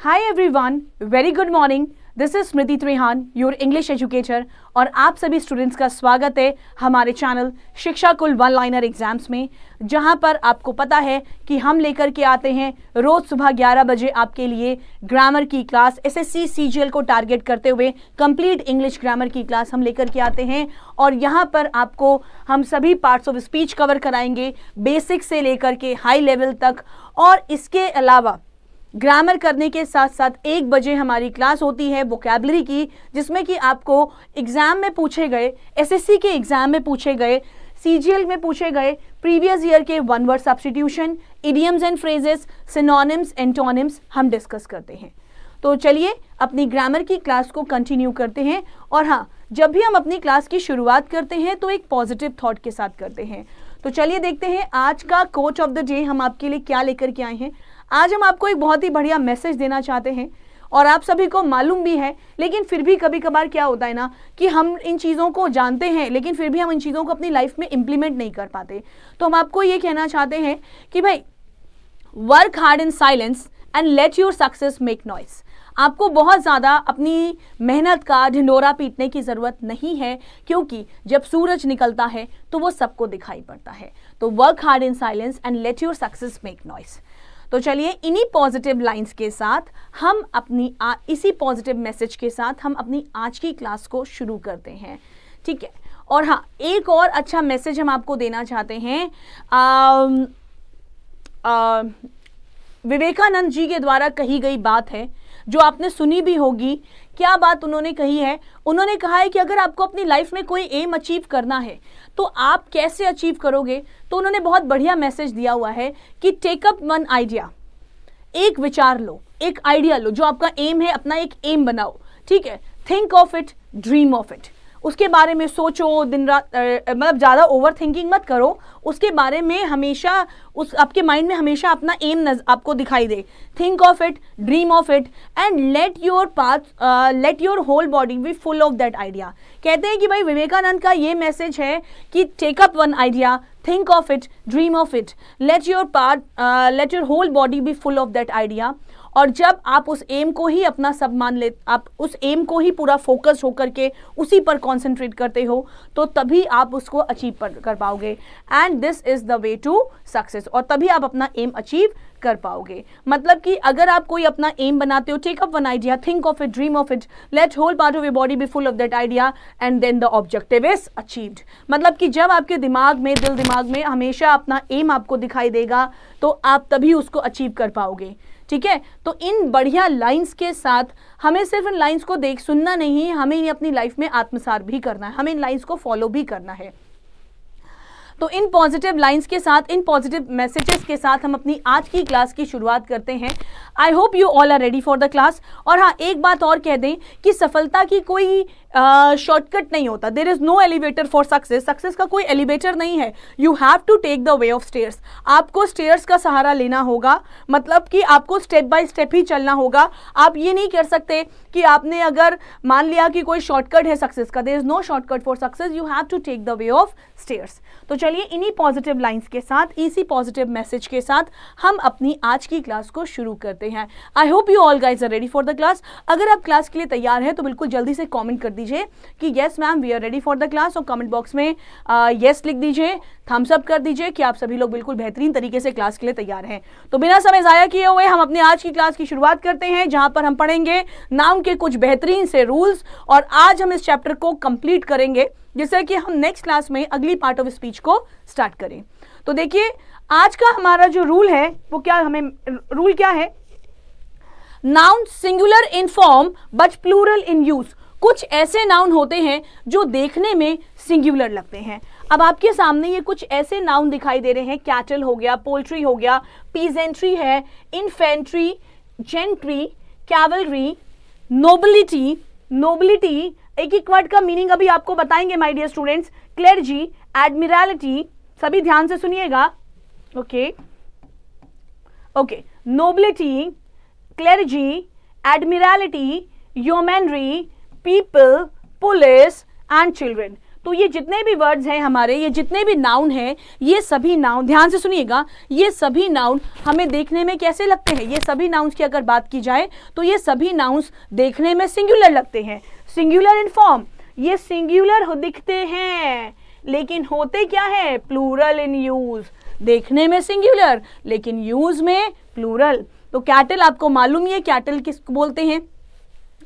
Hi everyone, very good morning. This is Smriti Trihan, your English educator, और आप सभी students का स्वागत है हमारे चैनल शिक्षा कुल वन लाइनर एग्जाम्स में, जहां पर आपको पता है कि हम लेकर के आते हैं रोज सुबह 11 बजे आपके लिए ग्रामर की क्लास। एसएससी सीजीएल को टारगेट करते हुए कंप्लीट इंग्लिश ग्रामर की क्लास हम लेकर के आते हैं, और यहां पर आपको हम सभी पार्ट्स ऑफ स्पीच कवर कराएंगे, बेसिक से लेकर के हाई लेवल तक। और इसके अलावा ग्रामर करने के साथ साथ 1 बजे हमारी क्लास होती है वोकैबुलरी की, जिसमें कि आपको एग्जाम में पूछे गए, एसएससी के एग्जाम में पूछे गए, सीजीएल में पूछे गए प्रीवियस ईयर के one word substitution, idioms and phrases, synonyms, antonyms हम डिस्कस करते हैं। तो चलिए अपनी ग्रामर की क्लास को कंटिन्यू करते हैं। और हाँ, जब भी हम अपनी क्लास की शुरुआत करते हैं तो एक पॉजिटिव थॉट के साथ करते हैं। तो चलिए देखते हैं आज का कोट ऑफ द डे हम आपके लिए क्या लेकर के आए हैं। आज हम आपको एक बहुत ही बढ़िया मैसेज देना चाहते हैं, और आप सभी को मालूम भी है, लेकिन फिर भी कभी कभार क्या होता है ना कि हम इन चीज़ों को जानते हैं लेकिन फिर भी हम इन चीज़ों को अपनी लाइफ में इम्प्लीमेंट नहीं कर पाते। तो हम आपको ये कहना चाहते हैं कि भाई, work hard in silence and let your success make noise. आपको बहुत ज़्यादा अपनी मेहनत का ढिंढोरा पीटने की ज़रूरत नहीं है, क्योंकि जब सूरज निकलता है तो वो सबको दिखाई पड़ता है। तो work hard in silence and let your success make noise. तो चलिए इन्हीं पॉजिटिव लाइंस के साथ हम अपनी इसी पॉजिटिव मैसेज के साथ हम अपनी आज की क्लास को शुरू करते हैं, ठीक है। और हाँ, एक और अच्छा मैसेज हम आपको देना चाहते हैं। विवेकानंद जी के द्वारा कही गई बात है, जो आपने सुनी भी होगी। क्या बात उन्होंने कही है? उन्होंने कहा है कि अगर आपको अपनी लाइफ में कोई एम अचीव करना है तो आप कैसे अचीव करोगे। तो उन्होंने बहुत बढ़िया मैसेज दिया हुआ है कि टेक अप वन आइडिया, एक विचार लो, एक आइडिया लो, जो आपका एम है अपना एक एम बनाओ, ठीक है। Think of it, dream of it, उसके बारे में सोचो, दिन रात, मतलब ज़्यादा ओवर थिंकिंग मत करो, उसके बारे में हमेशा आपके माइंड में हमेशा अपना एम आपको दिखाई दे। Think of it, dream of it, and let your whole body be full of that idea. कहते हैं कि भाई विवेकानंद का ये मैसेज है कि take up one idea, think of it, dream of it, let your whole body be full of that idea. और जब आप उस एम को ही अपना सब मान ले, आप उस एम को ही पूरा फोकस होकर के उसी पर कॉन्सेंट्रेट करते हो, तो तभी आप उसको अचीव कर पाओगे। And this is the way to success. और तभी आप अपना एम अचीव कर पाओगे। मतलब कि अगर आप कोई अपना एम बनाते हो, take up one idea, think of it, dream of it, let whole part of your body be full of that idea, and then the objective is achieved. मतलब कि जब आपके दिमाग में, दिल दिमाग में हमेशा अपना एम आपको दिखाई देगा, तो आप तभी उसको अचीव कर पाओगे, ठीक है। तो इन बढ़िया लाइंस के साथ हमें सिर्फ इन लाइंस को सुनना नहीं है, हमें इन्हें अपनी लाइफ में आत्मसात भी करना है, हमें इन लाइंस को फॉलो भी करना है। तो इन पॉजिटिव लाइंस के साथ, इन पॉजिटिव मैसेजेस के साथ हम अपनी आज की क्लास की शुरुआत करते हैं। I hope you all are ready for the class. और हाँ, एक बात और कह दें कि सफलता की कोई शॉर्टकट नहीं होता। There is no elevator for success. Success का कोई एलिवेटर नहीं है। You have to take the way of stairs. आपको स्टेयर्स का सहारा लेना होगा, मतलब कि आपको स्टेप बाय स्टेप ही चलना होगा। आप ये नहीं कर सकते कि आपने अगर मान लिया कि कोई शॉर्टकट है सक्सेस का। There is no shortcut for success, you have to take the way of stairs. तो चलिए इन्हीं पॉजिटिव लाइंस के साथ, इसी पॉजिटिव मैसेज के साथ हम अपनी आज की क्लास को शुरू करते हैं। I hope you all guys are ready for the class. अगर आप क्लास के लिए तैयार हैं तो बिल्कुल जल्दी से कमेंट कर दीजिए कि yes ma'am we are ready for the class, और कमेंट बॉक्स में यस लिख दीजिए, थम्स अप कर दीजिए कि आप सभी लोग बिल्कुल बेहतरीन तरीके से क्लास के लिए तैयार हैं। तो बिना समय ज़ाया किए हुए हम अपनी आज की क्लास की शुरुआत करते हैं, जहां पर हम पढ़ेंगे नाउन के कुछ बेहतरीन से रूल्स, और आज हम इस चैप्टर को कंप्लीट करेंगे, जिससे कि हम नेक्स्ट क्लास में अगली पार्ट ऑफ स्पीच को स्टार्ट करें। तो देखिए आज का हमारा जो रूल है वो क्या, हमें रूल क्या है? Noun singular in form but plural in use. कुछ ऐसे नाउन होते हैं जो देखने में सिंगुलर लगते हैं। अब आपके सामने ये कुछ ऐसे नाउन दिखाई दे रहे हैं। कैटल हो गया, पोल्ट्री हो गया, पीजेंट्री है, infantry, gentry, cavalry, nobility. Nobility एक एक वर्ड का मीनिंग अभी आपको बताएंगे my dear students. Clergy, admiralty, सभी ध्यान से सुनिएगा, okay. Nobility, clergy, admiralty, yeomanry, people, police and children. तो ये जितने भी वर्ड्स हैं हमारे, ये जितने भी नाउन हैं, ये सभी नाउन, ध्यान से सुनिएगा, ये सभी नाउन हमें देखने में कैसे लगते हैं? ये सभी नाउन्स की अगर बात की जाए तो ये सभी नाउन्स देखने में सिंगुलर लगते हैं, सिंगुलर इन फॉर्म, ये सिंगुलर दिखते हैं लेकिन होते क्या है? Plural in use. देखने में सिंगुलर लेकिन यूज में प्लूरल। तो कैटल आपको मालूम ही है, कैटल किसको बोलते हैं?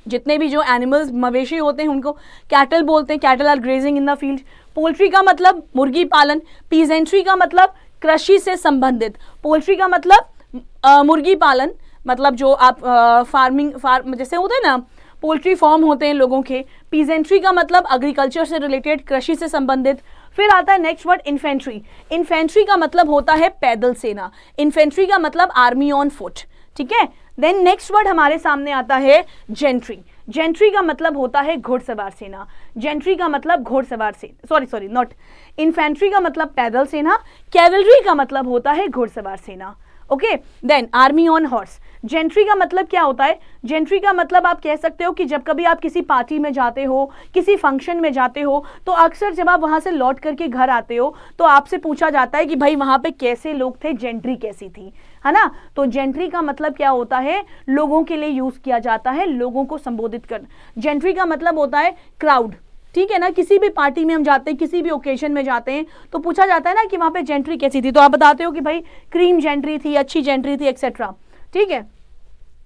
जितने भी जो एनिमल्स, मवेशी होते हैं उनको कैटल बोलते हैं। Cattle are grazing in the field. Poultry का मतलब मुर्गी पालन, पीजेंट्री का मतलब कृषि से संबंधित, पोल्ट्री का मतलब मुर्गी पालन, मतलब जो आप फार्म जैसे होते हैं ना, पोल्ट्री फार्म होते हैं लोगों के। पीजेंट्री का मतलब एग्रीकल्चर से रिलेटेड, कृषि से संबंधित। फिर आता है नेक्स्ट वर्ड इन्फेंट्री। इन्फेंट्री का मतलब होता है पैदल सेना, इन्फेंट्री का मतलब आर्मी ऑन फुट, ठीक है। देन नेक्स्ट वर्ड हमारे सामने आता है जेंट्री। जेंट्री का मतलब होता है घुड़सवार सेना, जेंट्री का मतलब घुड़सवार सेना, सॉरी नॉट, इन्फेंट्री का मतलब पैदल सेना, कैवलरी का मतलब होता है घुड़सवार सेना, okay. Then army on horse. Gentry का मतलब क्या होता है? जेंट्री का मतलब आप कह सकते हो कि जब कभी आप किसी पार्टी में जाते हो, किसी फंक्शन में जाते हो, तो अक्सर जब आप वहां से लौट करके घर आते हो तो आपसे पूछा जाता है कि भाई वहां पे कैसे लोग थे, जेंट्री कैसी थी, है ना। तो जेंट्री का मतलब क्या होता है? लोगों के लिए यूज किया जाता है, लोगों को संबोधित करना। जेंट्री का मतलब होता है क्राउड, ठीक है ना। किसी भी पार्टी में हम जाते हैं, किसी भी ओकेजन में जाते हैं तो पूछा जाता है ना कि वहां पे जेंट्री कैसी थी, तो आप बताते हो कि भाई क्रीम जेंट्री थी, अच्छी जेंट्री थी, एक्सेट्रा, ठीक है।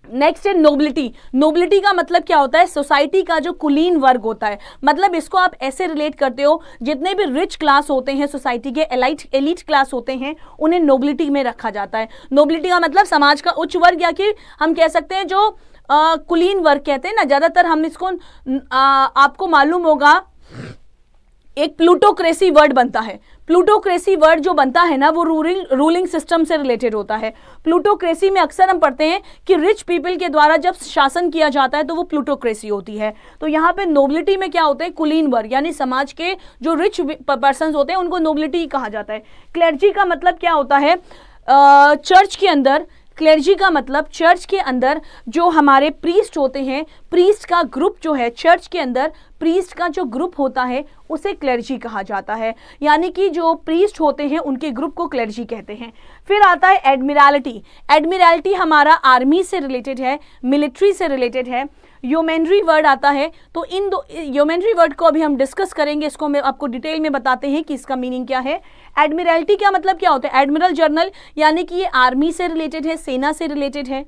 नेक्स्ट है नोबिलिटी। नोबिलिटी का मतलब क्या होता है? सोसाइटी का जो कुलीन वर्ग होता है, मतलब इसको आप ऐसे रिलेट करते हो, जितने भी रिच क्लास होते हैं, सोसाइटी के एलीट क्लास होते हैं, उन्हें नोबिलिटी में रखा जाता है। नोबिलिटी का मतलब समाज का उच्च वर्ग, या कि हम कह सकते हैं जो कुलीन वर्ग कहते हैं ना, ज्यादातर हम इसको आपको मालूम होगा एक प्लूटोक्रेसी वर्ड बनता है। प्लूटोक्रेसी वर्ड जो बनता है ना, वो रूलिंग सिस्टम से रिलेटेड होता है। प्लूटोक्रेसी में अक्सर हम पढ़ते हैं कि रिच पीपल के द्वारा जब शासन किया जाता है तो वो प्लूटोक्रेसी होती है। तो यहाँ पे नोबिलिटी में क्या होता है? कुलीन वर्ग, यानी समाज के जो रिच पर्सन होते हैं उनको नोबिलिटी कहा जाता है। क्लर्जी का मतलब क्या होता है? चर्च के अंदर, क्लर्जी का मतलब चर्च के अंदर जो हमारे प्रीस्ट होते हैं, प्रीस्ट का ग्रुप जो है चर्च के अंदर, प्रीस्ट का जो ग्रुप होता है उसे क्लर्जी कहा जाता है, यानी कि जो प्रीस्ट होते हैं उनके ग्रुप को क्लर्जी कहते हैं। फिर आता है एडमिरल्टी। एडमिरल्टी हमारा आर्मी से रिलेटेड है, मिलिट्री से रिलेटेड है। योमेंड्री वर्ड आता है, तो इन दो योमेंड्री वर्ड को अभी हम डिस्कस करेंगे, इसको मैं आपको डिटेल में बताते हैं कि इसका मीनिंग क्या है। एडमिरल्टी का मतलब क्या होता है? एडमिरल जनरल, यानी कि ये आर्मी से रिलेटेड है, सेना से रिलेटेड है।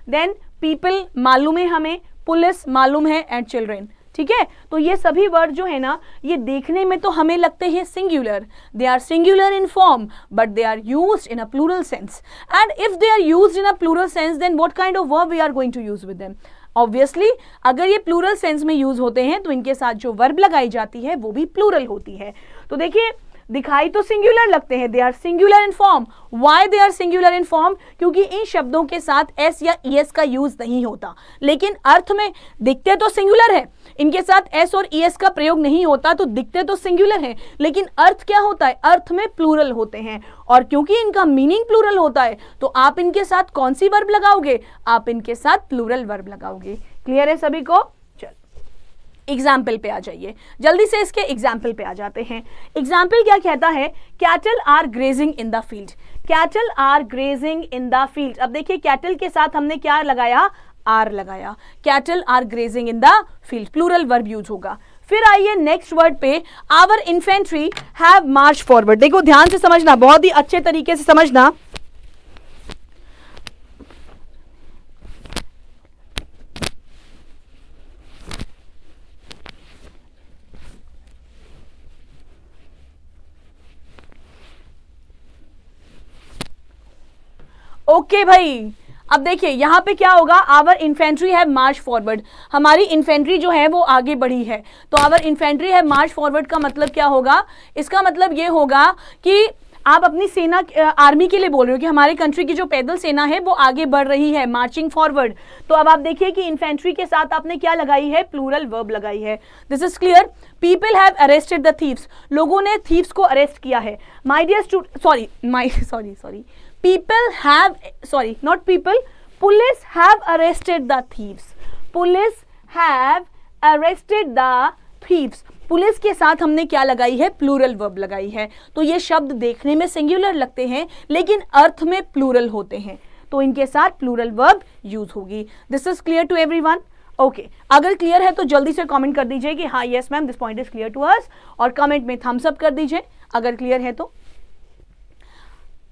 देन पीपल मालूम है हमें, पुलिस मालूम है, एंड चिल्ड्रेन, ठीक है। तो ये सभी वर्ड जो है ना, ये देखने में तो हमें लगते हैं singular, they are singular in form but they are used in a plural sense. And if they are used in a plural sense, then what kind of verb we are going to use with them? Obviously अगर ये plural sense में use होते हैं तो इनके साथ जो verb लगाई जाती है वो भी प्लूरल होती है। तो देखिए, दिखाई तो सिंगुलर लगते हैं, they are singular in form. Why they are singular in form? क्योंकि इन शब्दों के साथ एस या ईएस का यूज नहीं होता, लेकिन अर्थ में दिखते तो सिंगुलर है, इनके साथ एस और ईएस का प्रयोग नहीं होता, तो दिखते तो सिंगुलर है, लेकिन अर्थ क्या होता है? अर्थ में प्लूरल होते हैं। और क्योंकि इनका मीनिंग प्लूरल होता है तो आप इनके साथ कौन सी वर्ब लगाओगे? आप इनके साथ प्लूरल वर्ब लगाओगे। क्लियर है सभी को? एग्जाम्पल पे आ जाइए, जल्दी से इसके एग्जाम्पल पे आ जाते हैं। एग्जाम्पल क्या कहता है? Cattle are grazing in the field. Cattle are grazing in the field. अब देखिए, कैटल के साथ हमने क्या लगाया? आर लगाया। Cattle are grazing in the field, plural verb use होगा। फिर आइए नेक्स्ट वर्ड पे, our infantry have march forward. देखो ध्यान से समझना, बहुत ही अच्छे तरीके से समझना। ओके भाई, अब देखिए यहां पे क्या होगा? Our infantry have march forward. हमारी इन्फेंट्री जो है वो आगे बढ़ी है, तो our infantry have march forward का मतलब क्या होगा? इसका मतलब ये होगा कि आप अपनी सेना, आर्मी के लिए बोल रहे हो कि हमारे कंट्री की जो पैदल सेना है वो आगे बढ़ रही है, मार्चिंग फॉरवर्ड। तो अब आप देखिए कि इन्फेंट्री के साथ आपने क्या लगाई है? प्लूरल वर्ब लगाई है। This is clear. People have arrested the thieves. लोगों ने थीव्स को अरेस्ट किया है। My dear sorry people have, sorry not people, police have arrested the thieves. Police have arrested the thieves, police के साथ हमने क्या लगाई है, प्लूरल वर्ब लगाई है। तो ये शब्द देखने में सिंगुलर लगते हैं लेकिन अर्थ में प्लूरल होते हैं, तो इनके साथ प्लूरल वर्ब यूज होगी। This is clear to everyone? Okay, अगर क्लियर है तो जल्दी से कमेंट कर दीजिए कि हाँ yes ma'am this point is clear to us, और कमेंट में थम्स अप कर दीजिए अगर क्लियर है तो।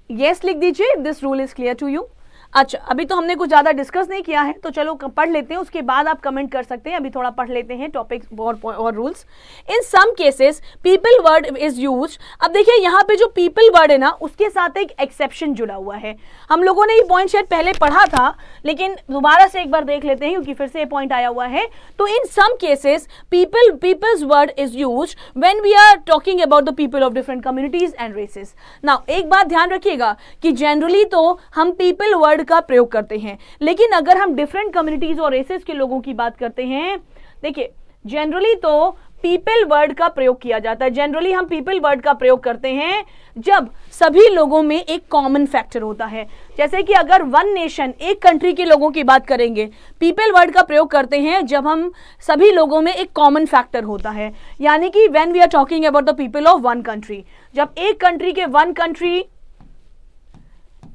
यस लिख दीजिए, this rule is clear to you. अच्छा, अभी तो हमने कुछ ज़्यादा डिस्कस नहीं किया है, तो चलो पढ़ लेते हैं, उसके बाद आप कमेंट कर सकते हैं। अभी थोड़ा पढ़ लेते हैं टॉपिक और rules. In some cases people word is used. अब देखिए यहाँ पे जो पीपल वर्ड है ना, उसके साथ एक एक्सेप्शन जुड़ा हुआ है। हम लोगों ने ये पॉइंट शायद पहले पढ़ा था, लेकिन दोबारा से एक बार देख लेते हैं क्योंकि फिर से ये पॉइंट आया हुआ है। तो in some cases peoples word is used when we are talking about the people of different communities and races. Now एक बात ध्यान रखिएगा कि जनरली तो हम पीपल वर्ड का प्रयोग करते हैं, लेकिन अगर हम डिफरेंट कम्युनिटीज और रेसेस के लोगों की बात करते हैं, देखिए जनरली तो पीपल वर्ड का प्रयोग किया जाता है। जनरली हम पीपल वर्ड का प्रयोग करते हैं जब सभी लोगों में एक कॉमन फैक्टर होता है। जैसे कि अगर वन नेशन, एक कंट्री के लोगों की बात करेंगे, पीपल वर्ड का प्रयोग करते हैं जब हम सभी लोगों में एक कॉमन फैक्टर होता है, यानी कि when we are talking about the people of one country. जब एक कंट्री के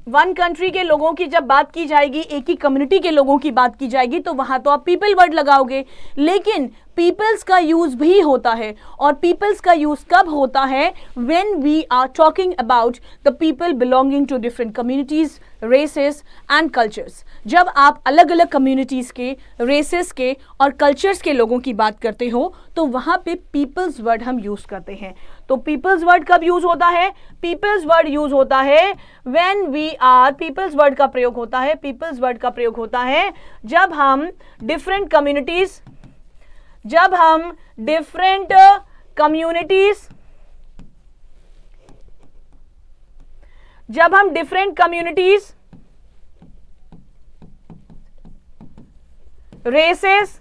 वन कंट्री के लोगों की जब बात की जाएगी, एक ही कम्युनिटी के लोगों की बात की जाएगी, तो वहां तो आप पीपल वर्ड लगाओगे। लेकिन पीपल्स का यूज भी होता है, और पीपल्स का यूज कब होता है, when we are talking about the people belonging to different communities, races and cultures. जब आप अलग अलग कम्युनिटीज के, रेसेस के और कल्चर्स के लोगों की बात करते हो, तो वहां पे पीपल्स वर्ड हम यूज करते हैं। तो पीपल्स वर्ड कब यूज होता है, पीपल्स वर्ड यूज होता है when we are, peoples word का प्रयोग होता है, पीपल्स वर्ड का प्रयोग होता है जब हम डिफरेंट कम्युनिटीज, जब हम डिफरेंट कम्युनिटीज, जब हम डिफरेंट कम्युनिटीज, रेसेस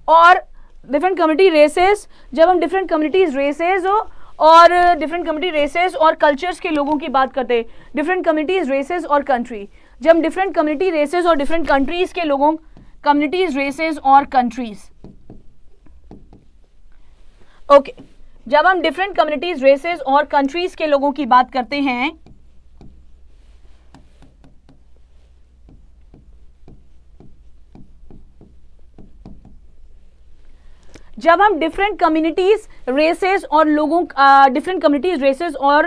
और डिफरेंट कम्युनिटी रेसेस, जब हम डिफरेंट कम्युनिटीज, रेसेस और डिफरेंट कम्युनिटी, रेसेस और कल्चर्स के लोगों की बात करते हैं, डिफरेंट कम्युनिटीज, रेसेस और कंट्री, जब हम डिफरेंट कम्युनिटी, रेसेस और डिफरेंट कंट्रीज के लोगों, कम्युनिटीज, रेसेस और कंट्रीज, ओके, जब हम डिफरेंट कम्युनिटीज, रेसेस और कंट्रीज के लोगों की बात करते हैं, जब हम डिफरेंट कम्युनिटीज, रेसेस और लोगों, डिफरेंट कम्युनिटीज, रेसेस और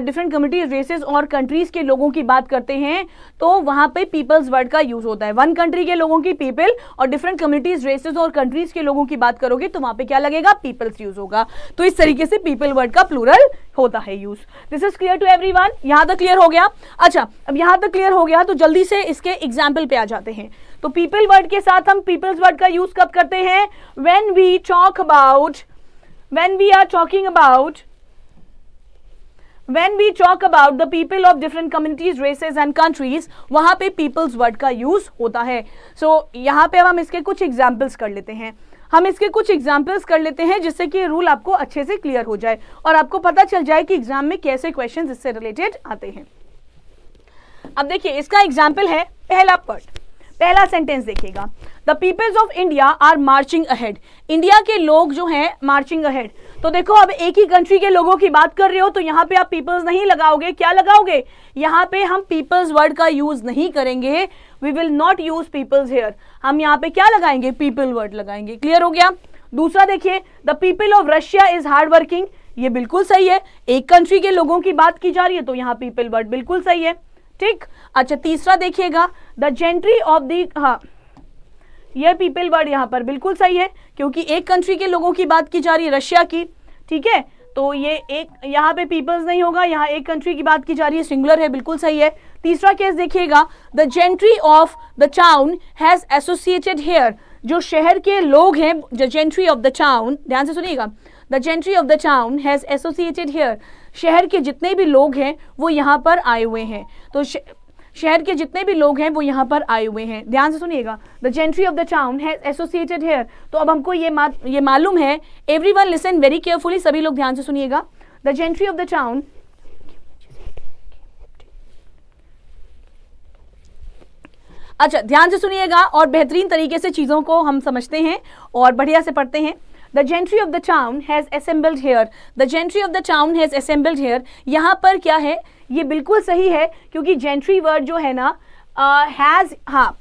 डिफरेंट कम्युनिटीज, रेसेस और कंट्रीज के लोगों की बात करते हैं, तो वहां पे पीपल्स वर्ड का यूज होता है। वन कंट्री के लोगों की पीपल, और डिफरेंट कम्युनिटीज, रेसेस और कंट्रीज के लोगों की बात करोगे तो वहां पे क्या लगेगा, पीपल्स यूज होगा। तो इस तरीके से पीपल वर्ड का प्लूरल होता है use. This is clear to everyone? यहां तक क्लियर हो गया? अच्छा, अब यहां तक क्लियर हो गया तो जल्दी से इसके एग्जाम्पल पे आ जाते हैं। तो पीपल वर्ड के साथ हम पीपल्स वर्ड का यूज कब करते हैं, when we talk about, when we are talking about, when we talk about the people of different communities, races and countries, वहां पे people's word का यूज होता है। So यहाँ पे हम इसके कुछ एग्जाम्पल्स कर लेते हैं, जिससे कि रूल आपको अच्छे से क्लियर हो जाए और आपको पता चल जाए कि एग्जाम में कैसे क्वेश्चंस इससे रिलेटेड आते हैं। अब देखिए इसका एग्जाम्पल है पहला पार्ट, पहला सेंटेंस देखिएगा, the peoples of India are marching ahead. India के लोग जो हैं मार्चिंग अहेड। तो देखो अब एक ही कंट्री के लोगों की बात कर रहे हो तो यहाँ पे आप पीपल्स नहीं लगाओगे, क्या लगाओगे, यहाँ पे हम पीपल्स वर्ड का यूज नहीं करेंगे, we will not use peoples here, हम यहाँ पे क्या लगाएंगे, पीपल वर्ड लगाएंगे। क्लियर हो गया? दूसरा देखिए, the people of Russia is hard working, ये बिल्कुल सही है, एक कंट्री के लोगों की बात की जा रही है तो यहाँ पीपल वर्ड बिल्कुल सही है, ठीक। अच्छा तीसरा देखिएगा, द जेंट्री ऑफ द, हाँ ये पीपल वर्ड यहाँ पर बिल्कुल सही है क्योंकि एक कंट्री के लोगों की बात की जा रही है, रशिया की, ठीक है, तो ये एक यहाँ पे पीपल्स नहीं होगा, यहाँ एक कंट्री की बात की जा रही है, सिंगुलर है, बिल्कुल सही है। तीसरा केस देखिएगा, the gentry of the town has associated here, जो शहर के लोग हैं, the gentry of the town, ध्यान से सुनिएगा, the gentry of the town has associated here, शहर के जितने भी लोग हैं वो यहाँ पर आए हुए हैं, तो शहर के जितने भी लोग हैं वो यहाँ पर आए हुए हैं, ध्यान से सुनिएगा, the gentry of the town has associated here. तो अब हमको ये मालूम है, एवरीवन लिसन वेरी केयरफुली, सभी लोग ध्यान से सुनिएगा, the gentry of the town, अच्छा, ध्यान से सुनिएगा और बेहतरीन तरीके से चीज़ों को हम समझते हैं और बढ़िया से पढ़ते हैं। The gentry of the town has assembled here. The gentry of the town has assembled here. यहाँ पर क्या है, ये बिल्कुल सही है क्योंकि जेंट्री वर्ड जो है ना हैज़, हाँ,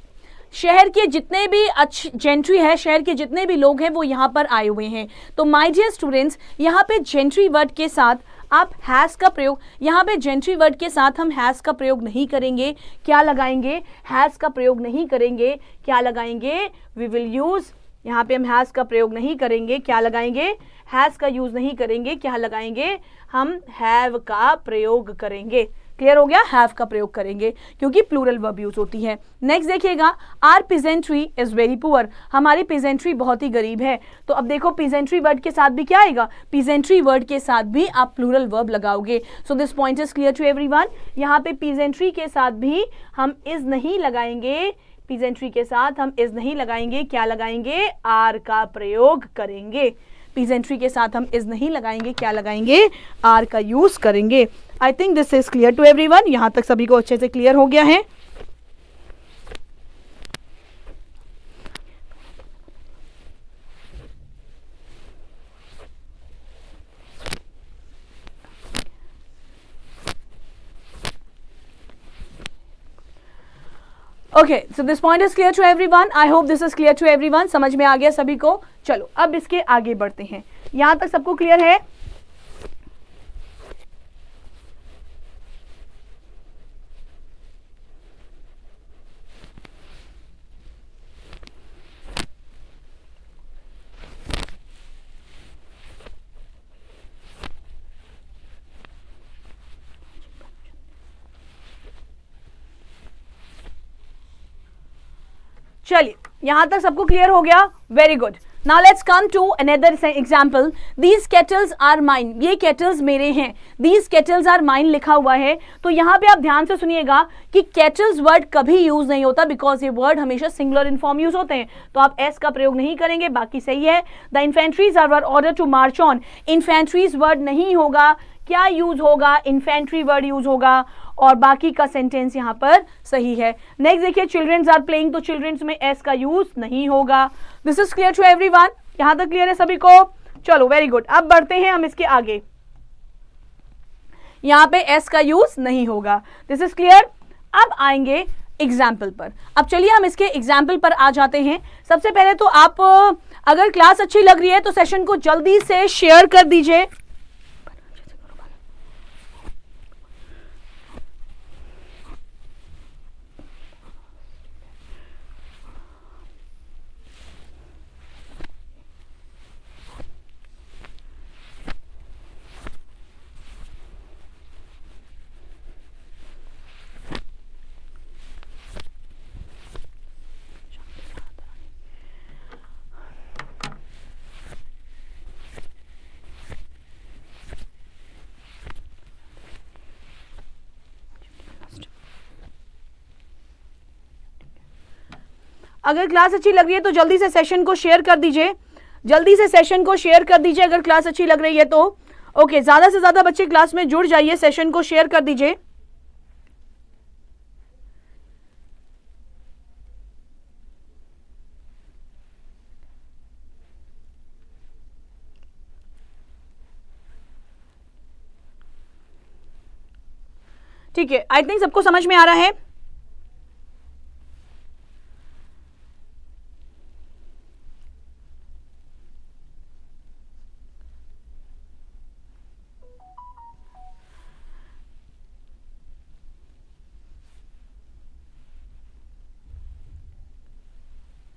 शहर के जितने भी जेंट्री है, शहर के जितने भी लोग हैं वो यहाँ पर आए हुए हैं। तो माय डियर स्टूडेंट्स, यहाँ पे जेंट्री वर्ड के साथ आप हैज़ का प्रयोग, यहाँ पे जेंट्री वर्ड के साथ हम हैज़ का प्रयोग नहीं करेंगे। क्या लगाएंगे? हैज़ का प्रयोग नहीं करेंगे। क्या लगाएंगे? वी विल यूज़, यहाँ पे हम हैज़ का प्रयोग नहीं करेंगे। क्या लगाएंगे? हैज़ का यूज़ नहीं करेंगे। क्या लगाएंगे? हम हैव का प्रयोग करेंगे। क्लियर हो गया? हैव का प्रयोग करेंगे क्योंकि प्लूरल वर्ब यूज होती है। नेक्स्ट देखिएगा, our peasantry is very poor. हमारी पीजेंट्री बहुत ही गरीब है। तो अब देखो पीजेंट्री वर्ड के साथ भी क्या आएगा? पीजेंट्री वर्ड के साथ भी आप प्लूरल वर्ब लगाओगे। So this point is clear to everyone. यहाँ पे पीजेंट्री के साथ भी हम इज नहीं लगाएंगे। पीजेंट्री के साथ हम इज नहीं लगाएंगे। क्या लगाएंगे? आर का प्रयोग करेंगे। पीजेंट्री के साथ हम इज नहीं लगाएंगे। क्या लगाएंगे? आर का यूज करेंगे। I think this is clear to everyone. यहां तक सभी को अच्छे से क्लियर हो गया है। Okay, so this point is clear to everyone. I hope this is clear to everyone. समझ में आ गया सभी को? चलो अब इसके आगे बढ़ते हैं। यहां तक सबको क्लियर है? चलिए, यहां तक सबको क्लियर हो गया? Very good. Now let's come to another example. These kettles are mine. ये केटल्स मेरे हैं। दीज केटल्स आर माइन लिखा हुआ है। तो यहां पे आप ध्यान से सुनिएगा कि केटल्स वर्ड कभी यूज नहीं होता बिकॉज ये वर्ड हमेशा सिंगुलर इन फॉर्म यूज होते हैं। तो आप एस का प्रयोग नहीं करेंगे, बाकी सही है। The infantries are order to march on. Infantries word नहीं होगा। क्या यूज होगा? इन्फेंट्री वर्ड यूज होगा और बाकी का सेंटेंस यहां पर सही है। नेक्स्ट देखिए, चिल्ड्रंस आर प्लेइंग। तो चिल्ड्रंस में एस का यूज नहीं होगा। This is clear to everyone. यहां तक क्लियर है सभी को? चलो वेरी गुड। अब बढ़ते हैं हम इसके आगे। यहां पे एस का यूज नहीं होगा। This is clear. अब आएंगे एग्जाम्पल पर। अब चलिए हम इसके एग्जाम्पल पर आ जाते हैं। सबसे पहले तो आप अगर क्लास अच्छी लग रही है तो सेशन को जल्दी से शेयर कर दीजिए। अगर क्लास अच्छी लग रही है तो जल्दी से सेशन को शेयर कर दीजिए। जल्दी से सेशन को शेयर कर दीजिए अगर क्लास अच्छी लग रही है तो। ओके, ज्यादा से ज्यादा बच्चे क्लास में जुड़ जाइए, सेशन को शेयर कर दीजिए। ठीक है, आई थिंक सबको समझ में आ रहा है।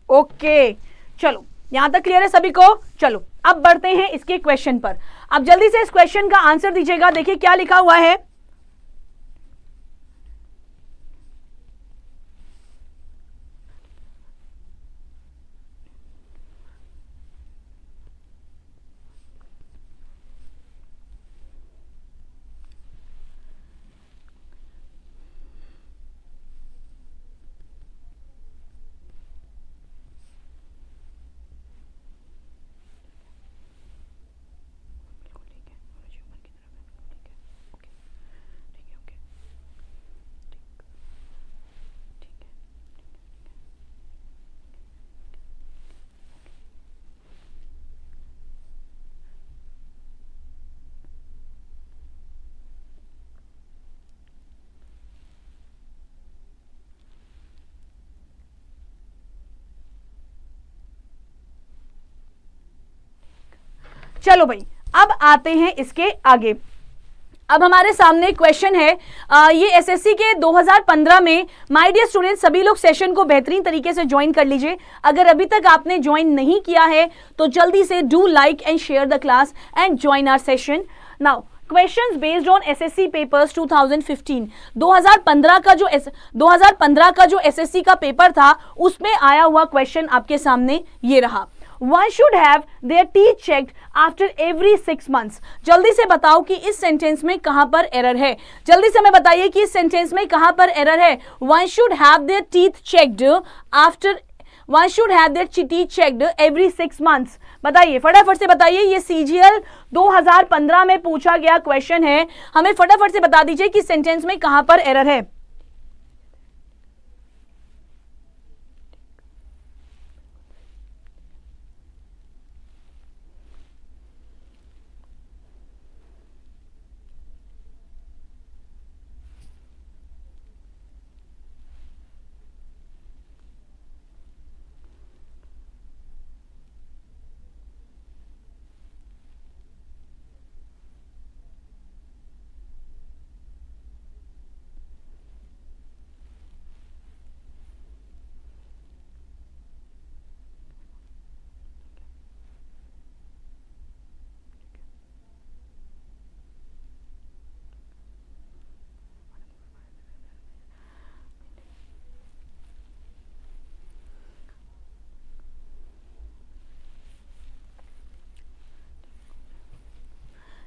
ओके, चलो यहां तक क्लियर है सभी को? चलो अब बढ़ते हैं इसके क्वेश्चन पर। अब जल्दी से इस क्वेश्चन का आंसर दीजिएगा। देखिए क्या लिखा हुआ है। चलो भाई, अब आते हैं इसके आगे। अब हमारे सामने क्वेश्चन है, ये एसएससी के 2015 में। माय डियर स्टूडेंट्स, सभी लोग सेशन को बेहतरीन तरीके से ज्वाइन कर लीजिए। अगर अभी तक आपने ज्वाइन नहीं किया है तो जल्दी से do like and share the class and join our session now. Questions based on SSC papers 2015। 2015 का जो एसएससी का पेपर था उसमें आया हुआ क्वेश्चन आपके सामने ये रहा। One should have their teeth checked after every 6 months। जल्दी से बताओ कि इस सेंटेंस में कहां पर एरर है। जल्दी से हमें बताइए कि इस सेंटेंस में कहां पर एरर है। One should have their teeth checked after One should have their teeth checked every 6 months। बताइए, फटाफट से बताइए। ये सीजीएल 2015 में पूछा गया क्वेश्चन है। हमें फटाफट से बता दीजिए कि सेंटेंस में कहां पर एरर है।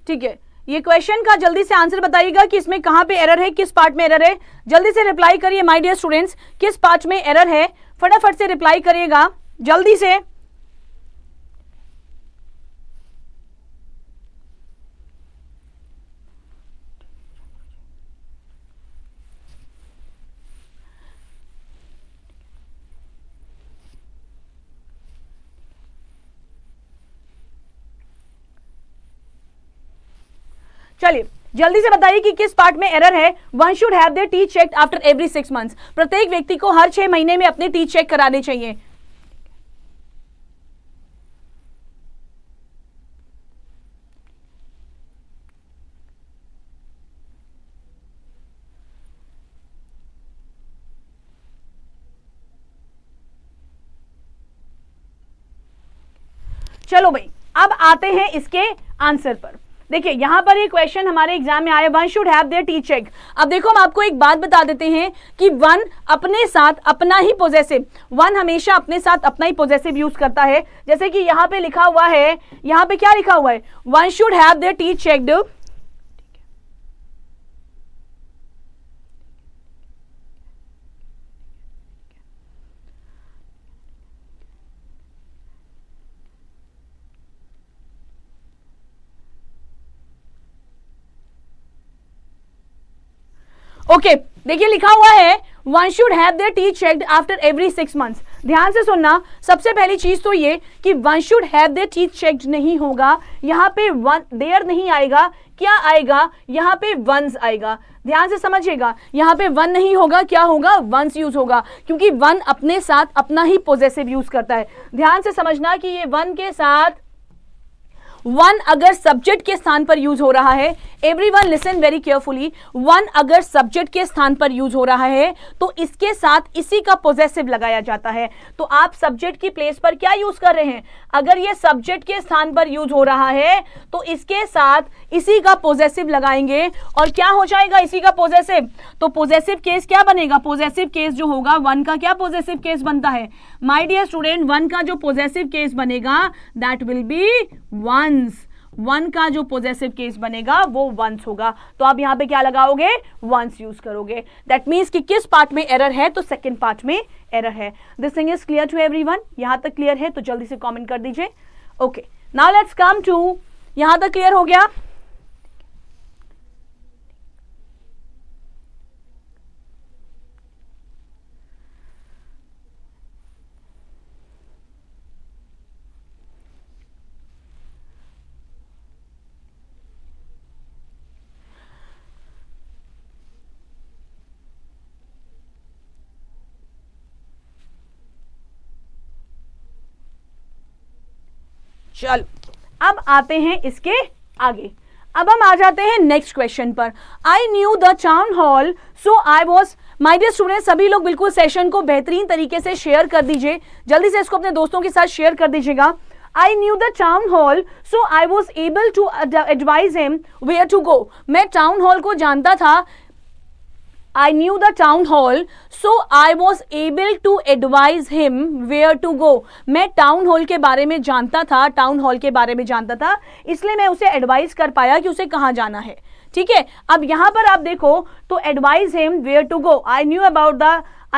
ठीक है, ये क्वेश्चन का जल्दी से आंसर बताइएगा कि इसमें कहां पे एरर है, किस पार्ट में एरर है। जल्दी से रिप्लाई करिए माय डियर स्टूडेंट्स, किस पार्ट में एरर है। फटाफट से रिप्लाई करिएगा जल्दी से। चलिए जल्दी से बताइए कि किस पार्ट में एरर है। One should have their teeth checked after every 6 months. प्रत्येक व्यक्ति को हर 6 महीने में अपने टीथ चेक कराने चाहिए। चलो भाई, अब आते हैं इसके आंसर पर। देखिए यहां पर ये क्वेश्चन हमारे एग्जाम में आया, one should have their teeth check. अब देखो हम आपको एक बात बता देते हैं कि वन अपने साथ अपना ही पोजेसिव, वन हमेशा अपने साथ अपना ही पोजेसिव यूज करता है। जैसे कि यहां पे लिखा हुआ है, यहां पे क्या लिखा हुआ है, one should have their teeth checked. Okay देखिए लिखा हुआ है one should have their teeth checked after every 6 months. ध्यान से सुनना, सबसे पहली चीज तो ये कि one should have their teeth checked नहीं होगा, यहां पे वन देयर नहीं आएगा, क्या आएगा, यहां पे वंस आएगा। ध्यान से समझिएगा, यहां पे वन नहीं होगा, क्या होगा, वंस यूज होगा, क्योंकि वन अपने साथ अपना ही पोजेसिव यूज करता है। ध्यान से समझना कि ये वन के साथ वन अगर सब्जेक्ट के स्थान पर यूज हो रहा है, everyone listen very carefully, one अगर सब्जेक्ट के स्थान पर यूज हो रहा है तो इसके साथ इसी का पोजेसिव लगाया जाता है। तो आप सब्जेक्ट की प्लेस पर क्या यूज कर रहे हैं, अगर ये सब्जेक्ट के स्थान पर यूज हो रहा है तो इसके साथ इसी का पोजेसिव लगाएंगे और क्या हो जाएगा इसी का पोजेसिव। तो पोजेसिव केस क्या बनेगा, पोजेसिव केस जो होगा वन का क्या पोजेसिव केस बनता है माय डियर स्टूडेंट, वन का जो पोजेसिव केस बनेगा that will be one's. One का जो पोजेसिव केस बनेगा वो वंस होगा। तो आप यहां पे क्या लगाओगे, वंस यूज करोगे। दैट मीन्स कि किस पार्ट में एरर है, तो सेकंड पार्ट में एरर है। This thing is clear to everyone. यहां तक क्लियर है तो जल्दी से कमेंट कर दीजिए। Okay now let's come to, यहां तक क्लियर हो गया। चलो अब आते हैं इसके आगे, अब हम आ जाते हैं नेक्स्ट क्वेश्चन पर। I knew the town hall so I was, my dear student, सभी लोग बिल्कुल सेशन को बेहतरीन तरीके से शेयर कर दीजिए, जल्दी से इसको अपने दोस्तों के साथ शेयर कर दीजिएगा। I knew the town hall, so I was able to advise him where to go. मैं town hall को जानता था। I knew the town hall, so I was able to advise him where to go. मैं town hall के बारे में जानता था, town hall के बारे में जानता था, इसलिए मैं उसे एडवाइस कर पाया कि उसे कहाँ जाना है। ठीक है, अब यहां पर आप देखो तो advise him where to go. I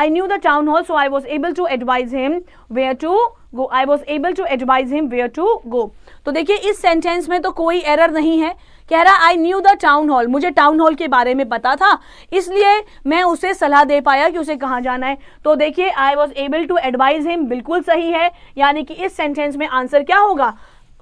knew the town hall, so I was able to advise him where to go. I was able to advise him where to go. तो देखिए इस सेंटेंस में तो कोई एरर नहीं है, कह रहा आई न्यू द टाउन हॉल, मुझे टाउन हॉल के बारे में पता था इसलिए मैं उसे सलाह दे पाया कि उसे कहाँ जाना है। तो देखिए I was able to advise him बिल्कुल सही है, यानी कि इस सेंटेंस में आंसर क्या होगा,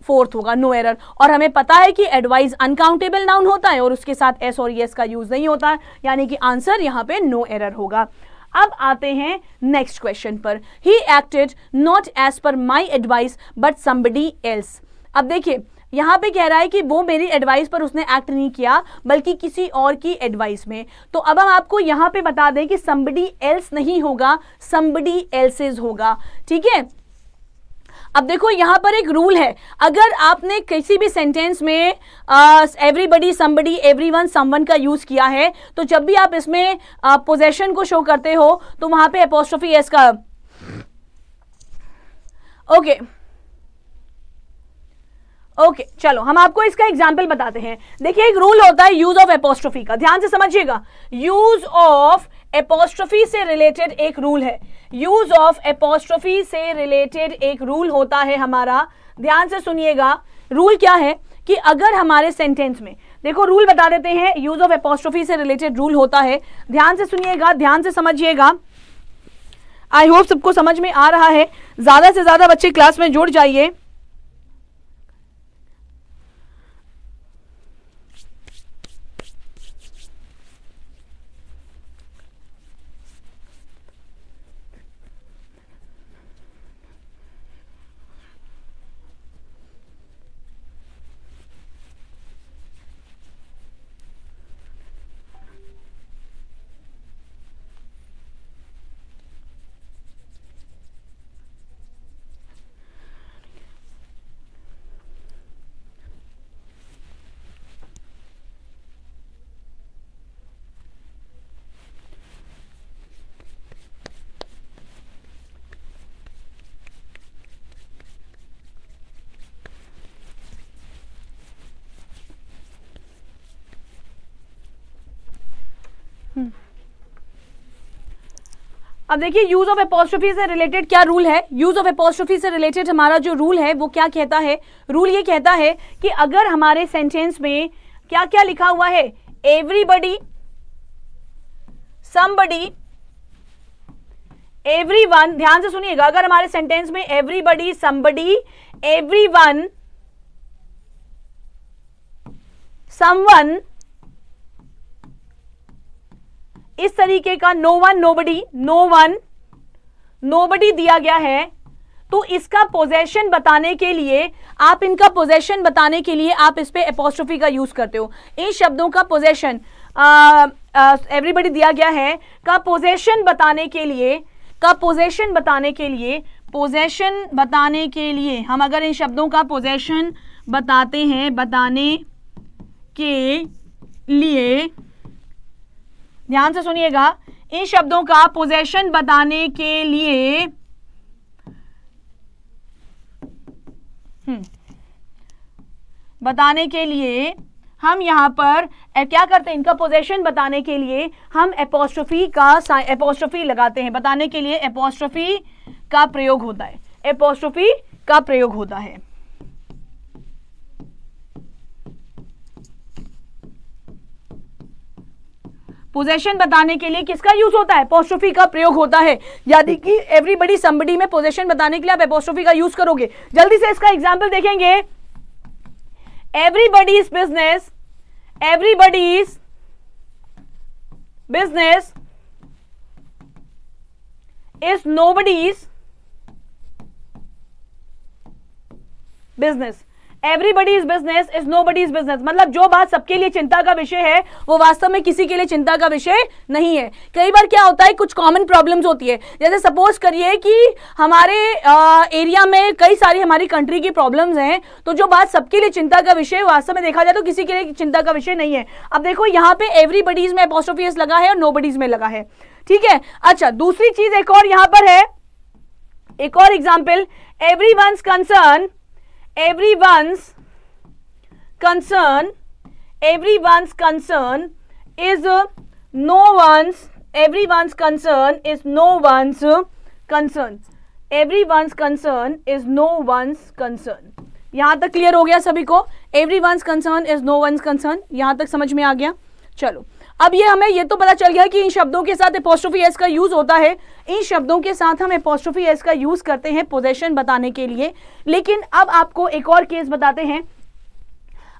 फोर्थ होगा, नो एरर। और हमें पता है कि एडवाइज अनकाउंटेबल नाउन होता है और उसके साथ एस और यस का यूज नहीं होता है, यानी कि आंसर यहाँ पे नो एरर होगा। अब आते हैं नेक्स्ट क्वेश्चन पर। He acted not as per my advice but somebody else. अब देखिए यहां पे कह रहा है कि वो मेरी एडवाइस पर उसने एक्ट नहीं किया बल्कि किसी और की एडवाइस में। तो अब हम आपको यहां पे बता दें कि somebody else नहीं होगा, somebody else's होगा। ठीक है, अब देखो यहां पर एक रूल है, अगर आपने किसी भी सेंटेंस में एवरीबडी, समबडी, एवरीवन, समवन का यूज किया है तो जब भी आप इसमें पोजेशन को शो करते हो तो वहां पे एपोस्ट्रोफी एस का, ओके चलो हम आपको इसका एग्जाम्पल बताते हैं। देखिए एक रूल होता है यूज ऑफ एपोस्ट्रोफी का, ध्यान से समझिएगा। यूज ऑफ एपोस्ट्रोफी से रिलेटेड एक रूल है, यूज ऑफ एपोस्ट्रोफी से रिलेटेड एक रूल होता है हमारा, ध्यान से सुनिएगा। रूल क्या है कि अगर हमारे सेंटेंस में, देखो रूल बता देते हैं, यूज ऑफ एपोस्ट्रोफी से रिलेटेड रूल होता है, ध्यान से सुनिएगा, ध्यान से समझिएगा। आई होप सबको समझ में आ रहा है, ज्यादा से ज्यादा बच्चे क्लास में जुड़ जाइए। अब देखिए यूज ऑफ एपोस्ट्रोफी से रिलेटेड क्या रूल है। यूज ऑफ एपोस्ट्रोफी से रिलेटेड हमारा जो रूल है वो क्या कहता है, रूल ये कहता है कि अगर हमारे सेंटेंस में क्या क्या लिखा हुआ है, एवरीबडी, समबडी, एवरीवन, ध्यान से सुनिएगा, अगर हमारे सेंटेंस में एवरीबडी, समबडी, एवरीवन, समवन, इस तरीके का no one, nobody, no one, nobody दिया गया है, तो इसका पोजेशन बताने के लिए आप, इनका पोजेशन बताने के लिए आप इस पे एपोस्ट्रोफी का यूज करते हो। इन शब्दों का पोजेशन, एवरीबडी दिया गया है, का पोजेशन बताने के लिए, का पोजेशन बताने के लिए, पोजेशन बताने के लिए हम अगर इन शब्दों का पोजेशन बताते हैं, बताने के लिए, ध्यान से सुनिएगा, इन शब्दों का पोजेशन बताने के लिए बताने के लिए हम यहां पर क्या करते हैं, इनका पोजेशन बताने के लिए हम एपोस्ट्रोफी लगाते हैं, बताने के लिए एपोस्ट्रोफी का प्रयोग होता है, एपोस्ट्रोफी का प्रयोग होता है। पोजेशन बताने के लिए किसका यूज होता है, एपोस्ट्रोफी का प्रयोग होता है। यानी कि एवरीबडी, समबडी में पोजेशन बताने के लिए आप एपोस्ट्रोफी का यूज करोगे। जल्दी से इसका एग्जांपल देखेंगे। Everybody's business, everybody's business is nobody's business, everybody's business is nobody's business, मतलब जो बात सबके लिए चिंता का विषय है वो वास्तव में किसी के लिए चिंता का विषय नहीं है। कई बार क्या होता है, कुछ कॉमन प्रॉब्लम्स होती है, जैसे सपोज करिए कि हमारे एरिया में कई सारी हमारी कंट्री की प्रॉब्लम्स हैं, तो जो बात सबके लिए चिंता का विषय वास्तव में देखा जाए तो किसी के लिए चिंता का विषय नहीं है। अब देखो यहाँ पे एवरीबडीज में अपॉस्ट्रोफी एस लगा है और नोबडीज में लगा है, ठीक है। अच्छा, दूसरी चीज एक और यहां पर है, एक और example, everyone's concern is no one's concern. यहां तक क्लियर हो गया सभी को? everyone's concern is no one's concern, यहां तक समझ में आ गया? चलो, अब ये हमें ये तो पता चल गया कि इन शब्दों के साथ एपोस्ट्रोफी एस का यूज होता है, इन शब्दों के साथ हम एपोस्ट्रोफी एस का यूज करते हैं पोजेशन बताने के लिए। लेकिन अब आपको एक और केस बताते हैं,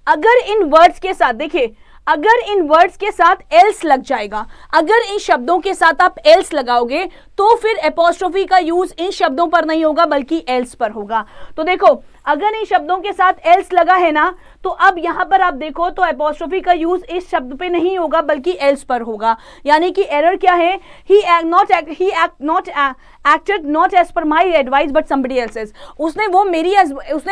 अगर इन वर्ड्स के साथ, देखिए अगर इन वर्ड्स के साथ एल्स लग जाएगा, अगर इन शब्दों के साथ आप एल्स लगाओगे तो फिर एपोस्ट्रोफी का यूज इन शब्दों पर नहीं होगा बल्कि एल्स पर होगा। तो देखो, अगर इन शब्दों के साथ एल्स लगा है ना, तो अब यहां पर आप देखो तो एपोस्ट्रोफी का यूज इस शब्द पे नहीं होगा बल्कि एल्स पर होगा। यानी कि एरर क्या है, he acted not as per my advice but somebody else's, उसने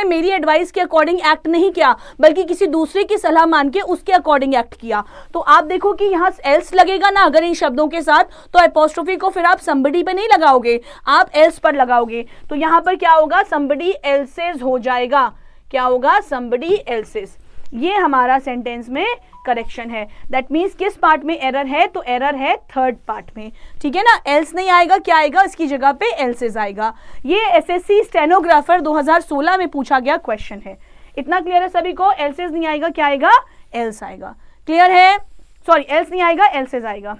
मेरी एडवाइस के अकॉर्डिंग एक्ट नहीं किया बल्कि किसी दूसरे की सलाह मान के उसके अकॉर्डिंग एक्ट किया। तो आप देखो कि यहाँ एल्स लगेगा ना अगर इन शब्दों के साथ, तो एपोस्ट्रोफी को फिर आप somebody पे नहीं लगाओगे, आप एल्स पर लगाओगे। तो यहां पर क्या होगा, somebody else's हो जाएगा। क्या होगा, somebody else's। ये हमारा सेंटेंस में करेक्शन है। दैट मीन्स किस पार्ट में एरर है, तो एरर है थर्ड पार्ट में, ठीक है ना। एल्स नहीं आएगा, क्या आएगा, इसकी जगह पे एल्सेस आएगा। ये एसएससी स्टेनोग्राफर 2016 में पूछा गया क्वेश्चन है। इतना क्लियर है सभी को? एल्सेस नहीं आएगा, क्या आएगा, एल्स आएगा। क्लियर है? सॉरी, एल्स नहीं आएगा, एल्सेस आएगा।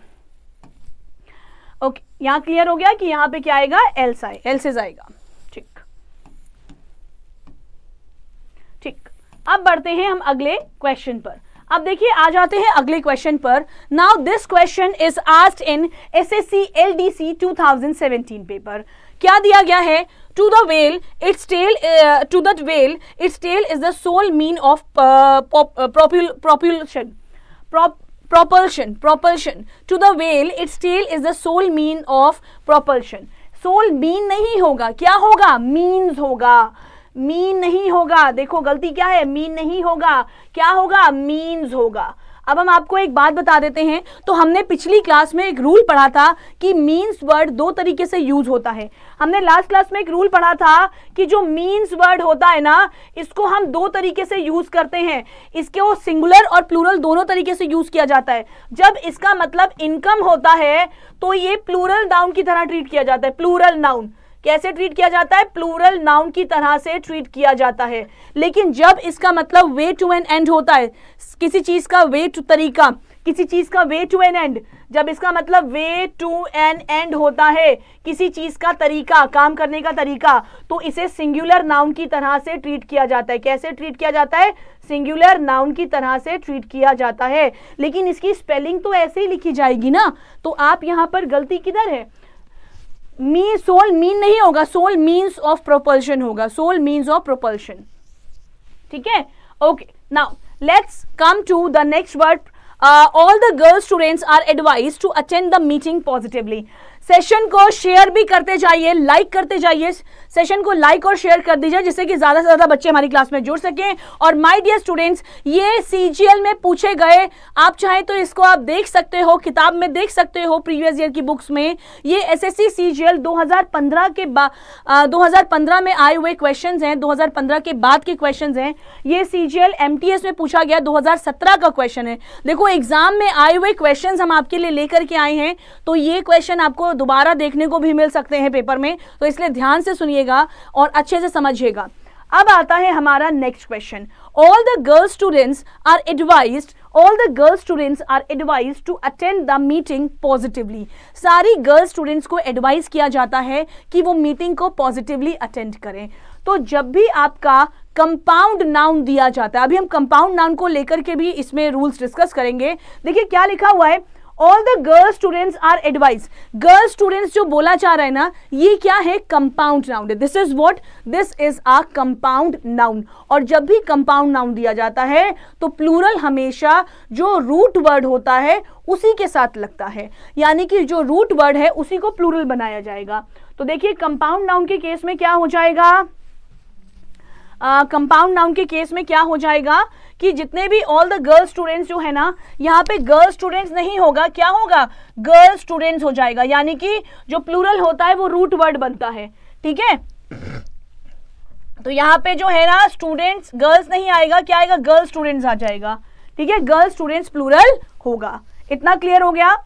ओके, यहां क्लियर हो गया कि यहां पे क्या आएगा, एल्सेस आएगा। ठीक, अब बढ़ते हैं हम अगले क्वेश्चन पर। अब देखिए, आ जाते हैं अगले क्वेश्चन पर। Now this question is asked in SSC LDC 2017 paper. क्या दिया गया है, to the well its tail is the sole mean of propulsion to the whale its tail is the sole mean of propulsion। Sole mean नहीं होगा, क्या होगा, means होगा, mean नहीं होगा। देखो गलती क्या है, मीन नहीं होगा, क्या होगा, मीन्स होगा। अब हम आपको एक बात बता देते हैं, तो हमने पिछली क्लास में एक रूल पढ़ा था कि मीन्स वर्ड दो तरीके से यूज होता है। हमने लास्ट क्लास में एक रूल पढ़ा था कि जो मीन्स वर्ड होता है ना, इसको हम दो तरीके से यूज करते हैं। इसके सिंगुलर और प्लूरल दोनों तरीके से यूज किया जाता है। जब इसका मतलब इनकम होता है तो ये प्लूरल नाउन की तरह ट्रीट किया जाता है। प्लूरल नाउन कैसे ट्रीट किया जाता है, प्लूरल नाउन की तरह से ट्रीट किया जाता है। लेकिन जब इसका मतलब वे टू एन एंड होता है, किसी चीज का वे टू तरीका, किसी चीज का वे टू एन एंड, जब इसका मतलब वे टू एन एंड होता है, किसी चीज का तरीका, काम करने का तरीका, तो इसे सिंगुलर नाउन की तरह से ट्रीट किया जाता है। कैसे ट्रीट किया जाता है, सिंगुलर नाउन की तरह से ट्रीट किया जाता है। लेकिन इसकी स्पेलिंग तो ऐसे ही लिखी जाएगी ना, तो आप यहां पर गलती किधर है, सोल मीन नहीं होगा, सोल मीन्स ऑफ प्रोपल्शन होगा, सोल मीन्स ऑफ प्रोपल्शन। ठीक है, okay. Now let's come to the next word. All the girl students are advise to attend the meeting positively. Session को शेयर भी करते जाइए, like करते जाइए, सेशन को लाइक और शेयर कर दीजिए जिससे कि ज्यादा से ज्यादा बच्चे हमारी क्लास में जुड़ सकें। और माय डियर स्टूडेंट्स, ये सीजीएल में पूछे गए, आप चाहे तो इसको आप देख सकते हो, किताब में देख सकते हो, प्रीवियस ईयर की बुक्स में। ये एसएससी सीजीएल 2015 के 2015 में आए हुए क्वेश्चंस हैं, 2015 के बाद के क्वेश्चंस हैं। ये सीजीएल एमटीएस में पूछा गया 2017 का क्वेश्चन है। देखो एग्जाम में आए हुए क्वेश्चंस हम आपके लिए लेकर के आए हैं, तो ये क्वेश्चन आपको दोबारा देखने को भी मिल सकते हैं पेपर में, तो इसलिए ध्यान से सुनिएगा और अच्छे से समझिएगा। अब आता है हमारा next question. All the girl students are advised to attend the meeting positively. सारी गर्ल स्टूडेंट्स को एडवाइज किया जाता है कि वो मीटिंग को पॉजिटिवली अटेंड करें। तो जब भी आपका कंपाउंड नाउन दिया जाता है, अभी हम कंपाउंड नाउन को लेकर के भी इसमें रूल्स डिस्कस करेंगे। देखिए क्या लिखा हुआ है, all the girl students are advise, girl students जो बोला जा रहा है ना, ये क्या है, कंपाउंड नाउन है। This is what, this is a compound noun. और जब भी कंपाउंड नाउन दिया जाता है तो प्लूरल हमेशा जो रूट वर्ड होता है उसी के साथ लगता है, यानी कि जो रूट वर्ड है उसी को प्लूरल बनाया जाएगा। तो देखिए कंपाउंड नाउन के केस में क्या हो जाएगा, कंपाउंड नाउन के केस में क्या हो जाएगा कि जितने भी ऑल द गर्ल स्टूडेंट्स जो है ना, यहाँ पे गर्ल स्टूडेंट्स नहीं होगा, क्या होगा, गर्ल स्टूडेंट्स हो जाएगा, यानी कि जो प्लूरल होता है वो रूट वर्ड बनता है, ठीक है। तो यहाँ पे जो है ना स्टूडेंट्स, गर्ल्स नहीं आएगा, क्या आएगा, गर्ल स्टूडेंट्स आ जाएगा, ठीक है, गर्ल स्टूडेंट्स प्लूरल होगा। इतना क्लियर हो गया।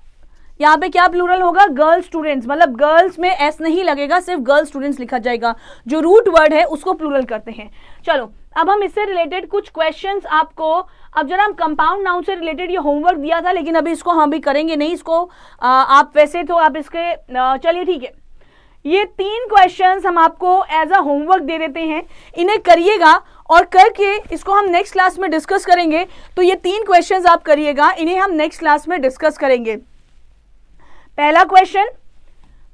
यहाँ पे क्या प्लूरल होगा, गर्ल स्टूडेंट्स, मतलब गर्ल्स में एस नहीं लगेगा, सिर्फ गर्ल स्टूडेंट्स लिखा जाएगा, जो रूट वर्ड है उसको प्लूरल करते हैं। चलो अब हम इससे रिलेटेड कुछ क्वेश्चंस आपको, अब जरा हम कंपाउंड नाउन से रिलेटेड ये होमवर्क दिया था, लेकिन अभी इसको हम भी करेंगे नहीं, इसको आप वैसे तो आप इसके चलिए ठीक है, ये 3 क्वेश्चंस हम आपको एज अ होमवर्क दे देते हैं, इन्हें करिएगा और करके इसको हम नेक्स्ट क्लास में डिस्कस करेंगे। तो ये 3 क्वेश्चंस आप करिएगा, इन्हें हम नेक्स्ट क्लास में डिस्कस करेंगे। पहला क्वेश्चन,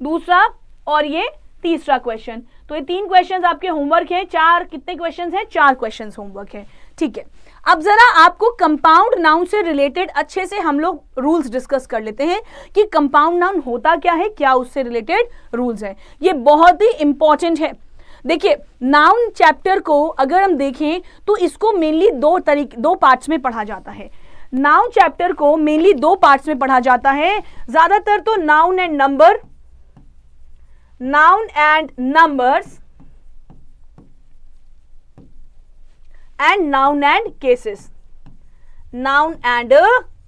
दूसरा और ये तीसरा क्वेश्चन। तो ये 3 क्वेश्चंस आपके होमवर्क हैं। 4 कितने क्वेश्चंस हैं, 4 क्वेश्चंस होमवर्क है, ठीक है। अब जरा आपको कंपाउंड नाउन से रिलेटेड अच्छे से हम लोग रूल्स डिस्कस कर लेते हैं कि कंपाउंड नाउन होता क्या है, क्या उससे रिलेटेड रूल्स है। ये बहुत ही इंपॉर्टेंट है। देखिए नाउन चैप्टर को अगर हम देखें तो इसको मेनली 2 पार्ट्स में पढ़ा जाता है। नाउन चैप्टर को मेनली 2 पार्ट्स में पढ़ा जाता है, ज्यादातर तो noun and number, noun and numbers and noun and cases, noun and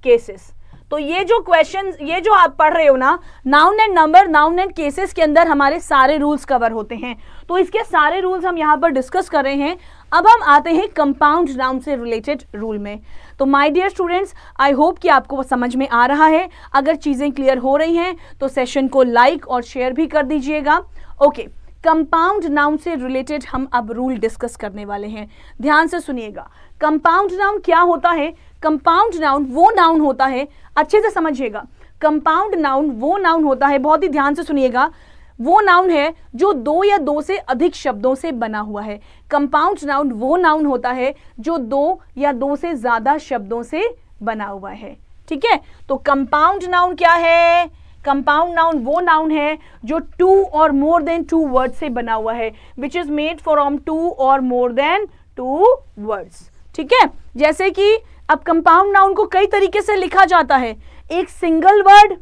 cases. तो ये जो क्वेश्चन, ये जो आप पढ़ रहे हो ना, noun and number, noun and cases के अंदर हमारे सारे रूल्स कवर होते हैं। तो इसके सारे रूल्स हम यहां पर डिस्कस कर रहे हैं। अब हम आते हैं कंपाउंड नाउन से रिलेटेड रूल में। तो my dear students, I hope कि आपको समझ में आ रहा है। अगर चीजें क्लियर हो रही हैं तो सेशन को लाइक और शेयर भी कर दीजिएगा। ओके, कंपाउंड नाउन से रिलेटेड हम अब रूल डिस्कस करने वाले हैं, ध्यान से सुनिएगा। कंपाउंड नाउन क्या होता है, कंपाउंड नाउन वो नाउन होता है, अच्छे से समझिएगा, कंपाउंड नाउन वो नाउन होता है, बहुत ही ध्यान से सुनिएगा, वो नाउन है जो 2 या 2 से अधिक शब्दों से बना हुआ है। कंपाउंड नाउन वो नाउन होता है जो 2 या 2 से ज्यादा शब्दों से बना हुआ है, ठीक है। तो कंपाउंड नाउन क्या है, कंपाउंड नाउन वो नाउन है जो 2 और मोर देन 2 वर्ड से बना हुआ है, विच इज मेड फ्रॉम 2 और मोर देन 2 वर्ड्स, ठीक है। जैसे कि अब कंपाउंड नाउन को कई तरीके से लिखा जाता है, एक सिंगल वर्ड,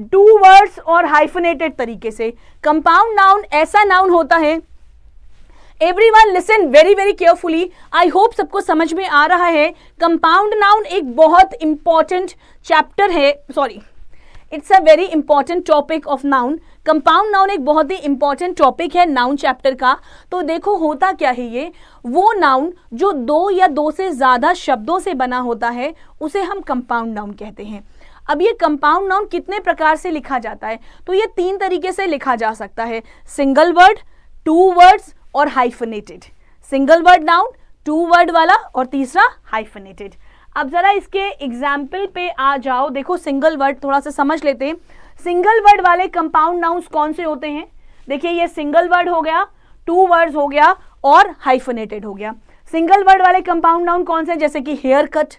2 वर्ड्स और हाइफनेटेड तरीके से। कंपाउंड नाउन ऐसा नाउन होता है, everyone listen very very carefully, I hope सबको समझ में आ रहा है। कंपाउंड नाउन एक बहुत इंपॉर्टेंट चैप्टर है, sorry it's a very important topic of noun. Compound noun एक बहुत ही इंपॉर्टेंट टॉपिक है नाउन चैप्टर का। तो देखो होता क्या है, ये वो नाउन जो 2 या 2 से ज्यादा शब्दों से बना होता है उसे हम कंपाउंड नाउन कहते हैं। अब ये कंपाउंड नाउन कितने प्रकार से लिखा जाता है, तो ये 3 तरीके से लिखा जा सकता है, सिंगल वर्ड, 2 वर्ड्स और hyphenated. Single word noun, 2 word वाला और तीसरा हाइफनेटेड। अब जरा इसके एग्जाम्पल पे आ जाओ, देखो सिंगल वर्ड थोड़ा सा समझ लेते हैं। सिंगल वर्ड वाले कंपाउंड नाउन्स कौन से होते हैं, देखिए ये सिंगल वर्ड हो गया, 2 वर्ड्स हो गया और हाइफनेटेड हो गया। सिंगल वर्ड वाले कंपाउंड नाउन कौन से, जैसे कि हेयर कट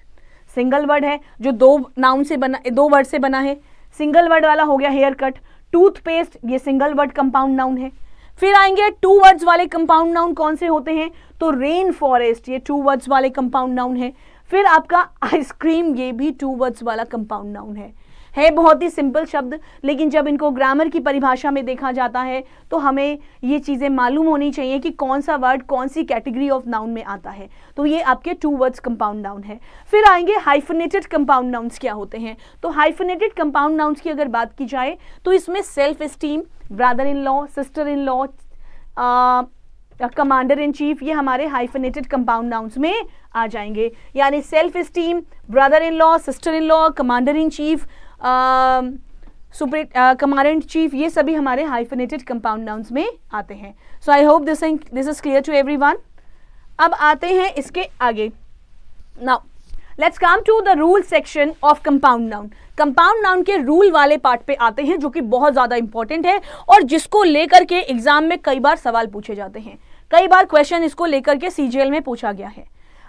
सिंगल वर्ड है जो 2 नाउन से बना, 2 वर्ड से बना है, सिंगल वर्ड वाला हो गया हेयर कट। टूथपेस्ट ये सिंगल वर्ड कंपाउंड नाउन है। फिर आएंगे 2 वर्ड्स वाले कंपाउंड नाउन कौन से होते हैं, तो रेन फॉरेस्ट ये 2 वर्ड्स वाले कंपाउंड नाउन है। फिर आपका आइसक्रीम ये भी 2 वर्ड्स वाला कंपाउंड नाउन है बहुत ही सिंपल शब्द, लेकिन जब इनको ग्रामर की परिभाषा में देखा जाता है तो हमें ये चीज़ें मालूम होनी चाहिए कि कौन सा वर्ड कौन सी कैटेगरी ऑफ नाउन में आता है। तो ये आपके 2 वर्ड्स कंपाउंड नाउन है। फिर आएंगे हाइफनेटेड कंपाउंड नाउन्स क्या होते हैं। तो हाइफनेटेड कंपाउंड नाउन्स की अगर बात की जाए तो इसमें self esteem, brother in law, sister in law, commander in chief, ये हमारे हाइफनेटेड कंपाउंड नाउन्स में आ जाएंगे। यानी self esteem, brother in law, sister in law, commander in chief, commander in chief, ये सभी हमारे हाइफनेटेड कंपाउंड नाउन्स में आते हैं। So I hope this is clear to everyone. अब आते हैं इसके आगे। Now let's come to the rule section of compound noun. Compound noun के रूल वाले पार्ट पे आते हैं, जो कि बहुत ज्यादा इंपॉर्टेंट है और जिसको लेकर के एग्जाम में कई बार सवाल पूछे जाते हैं। कई बार क्वेश्चन इसको लेकर के सीजीएल में पूछा गया है।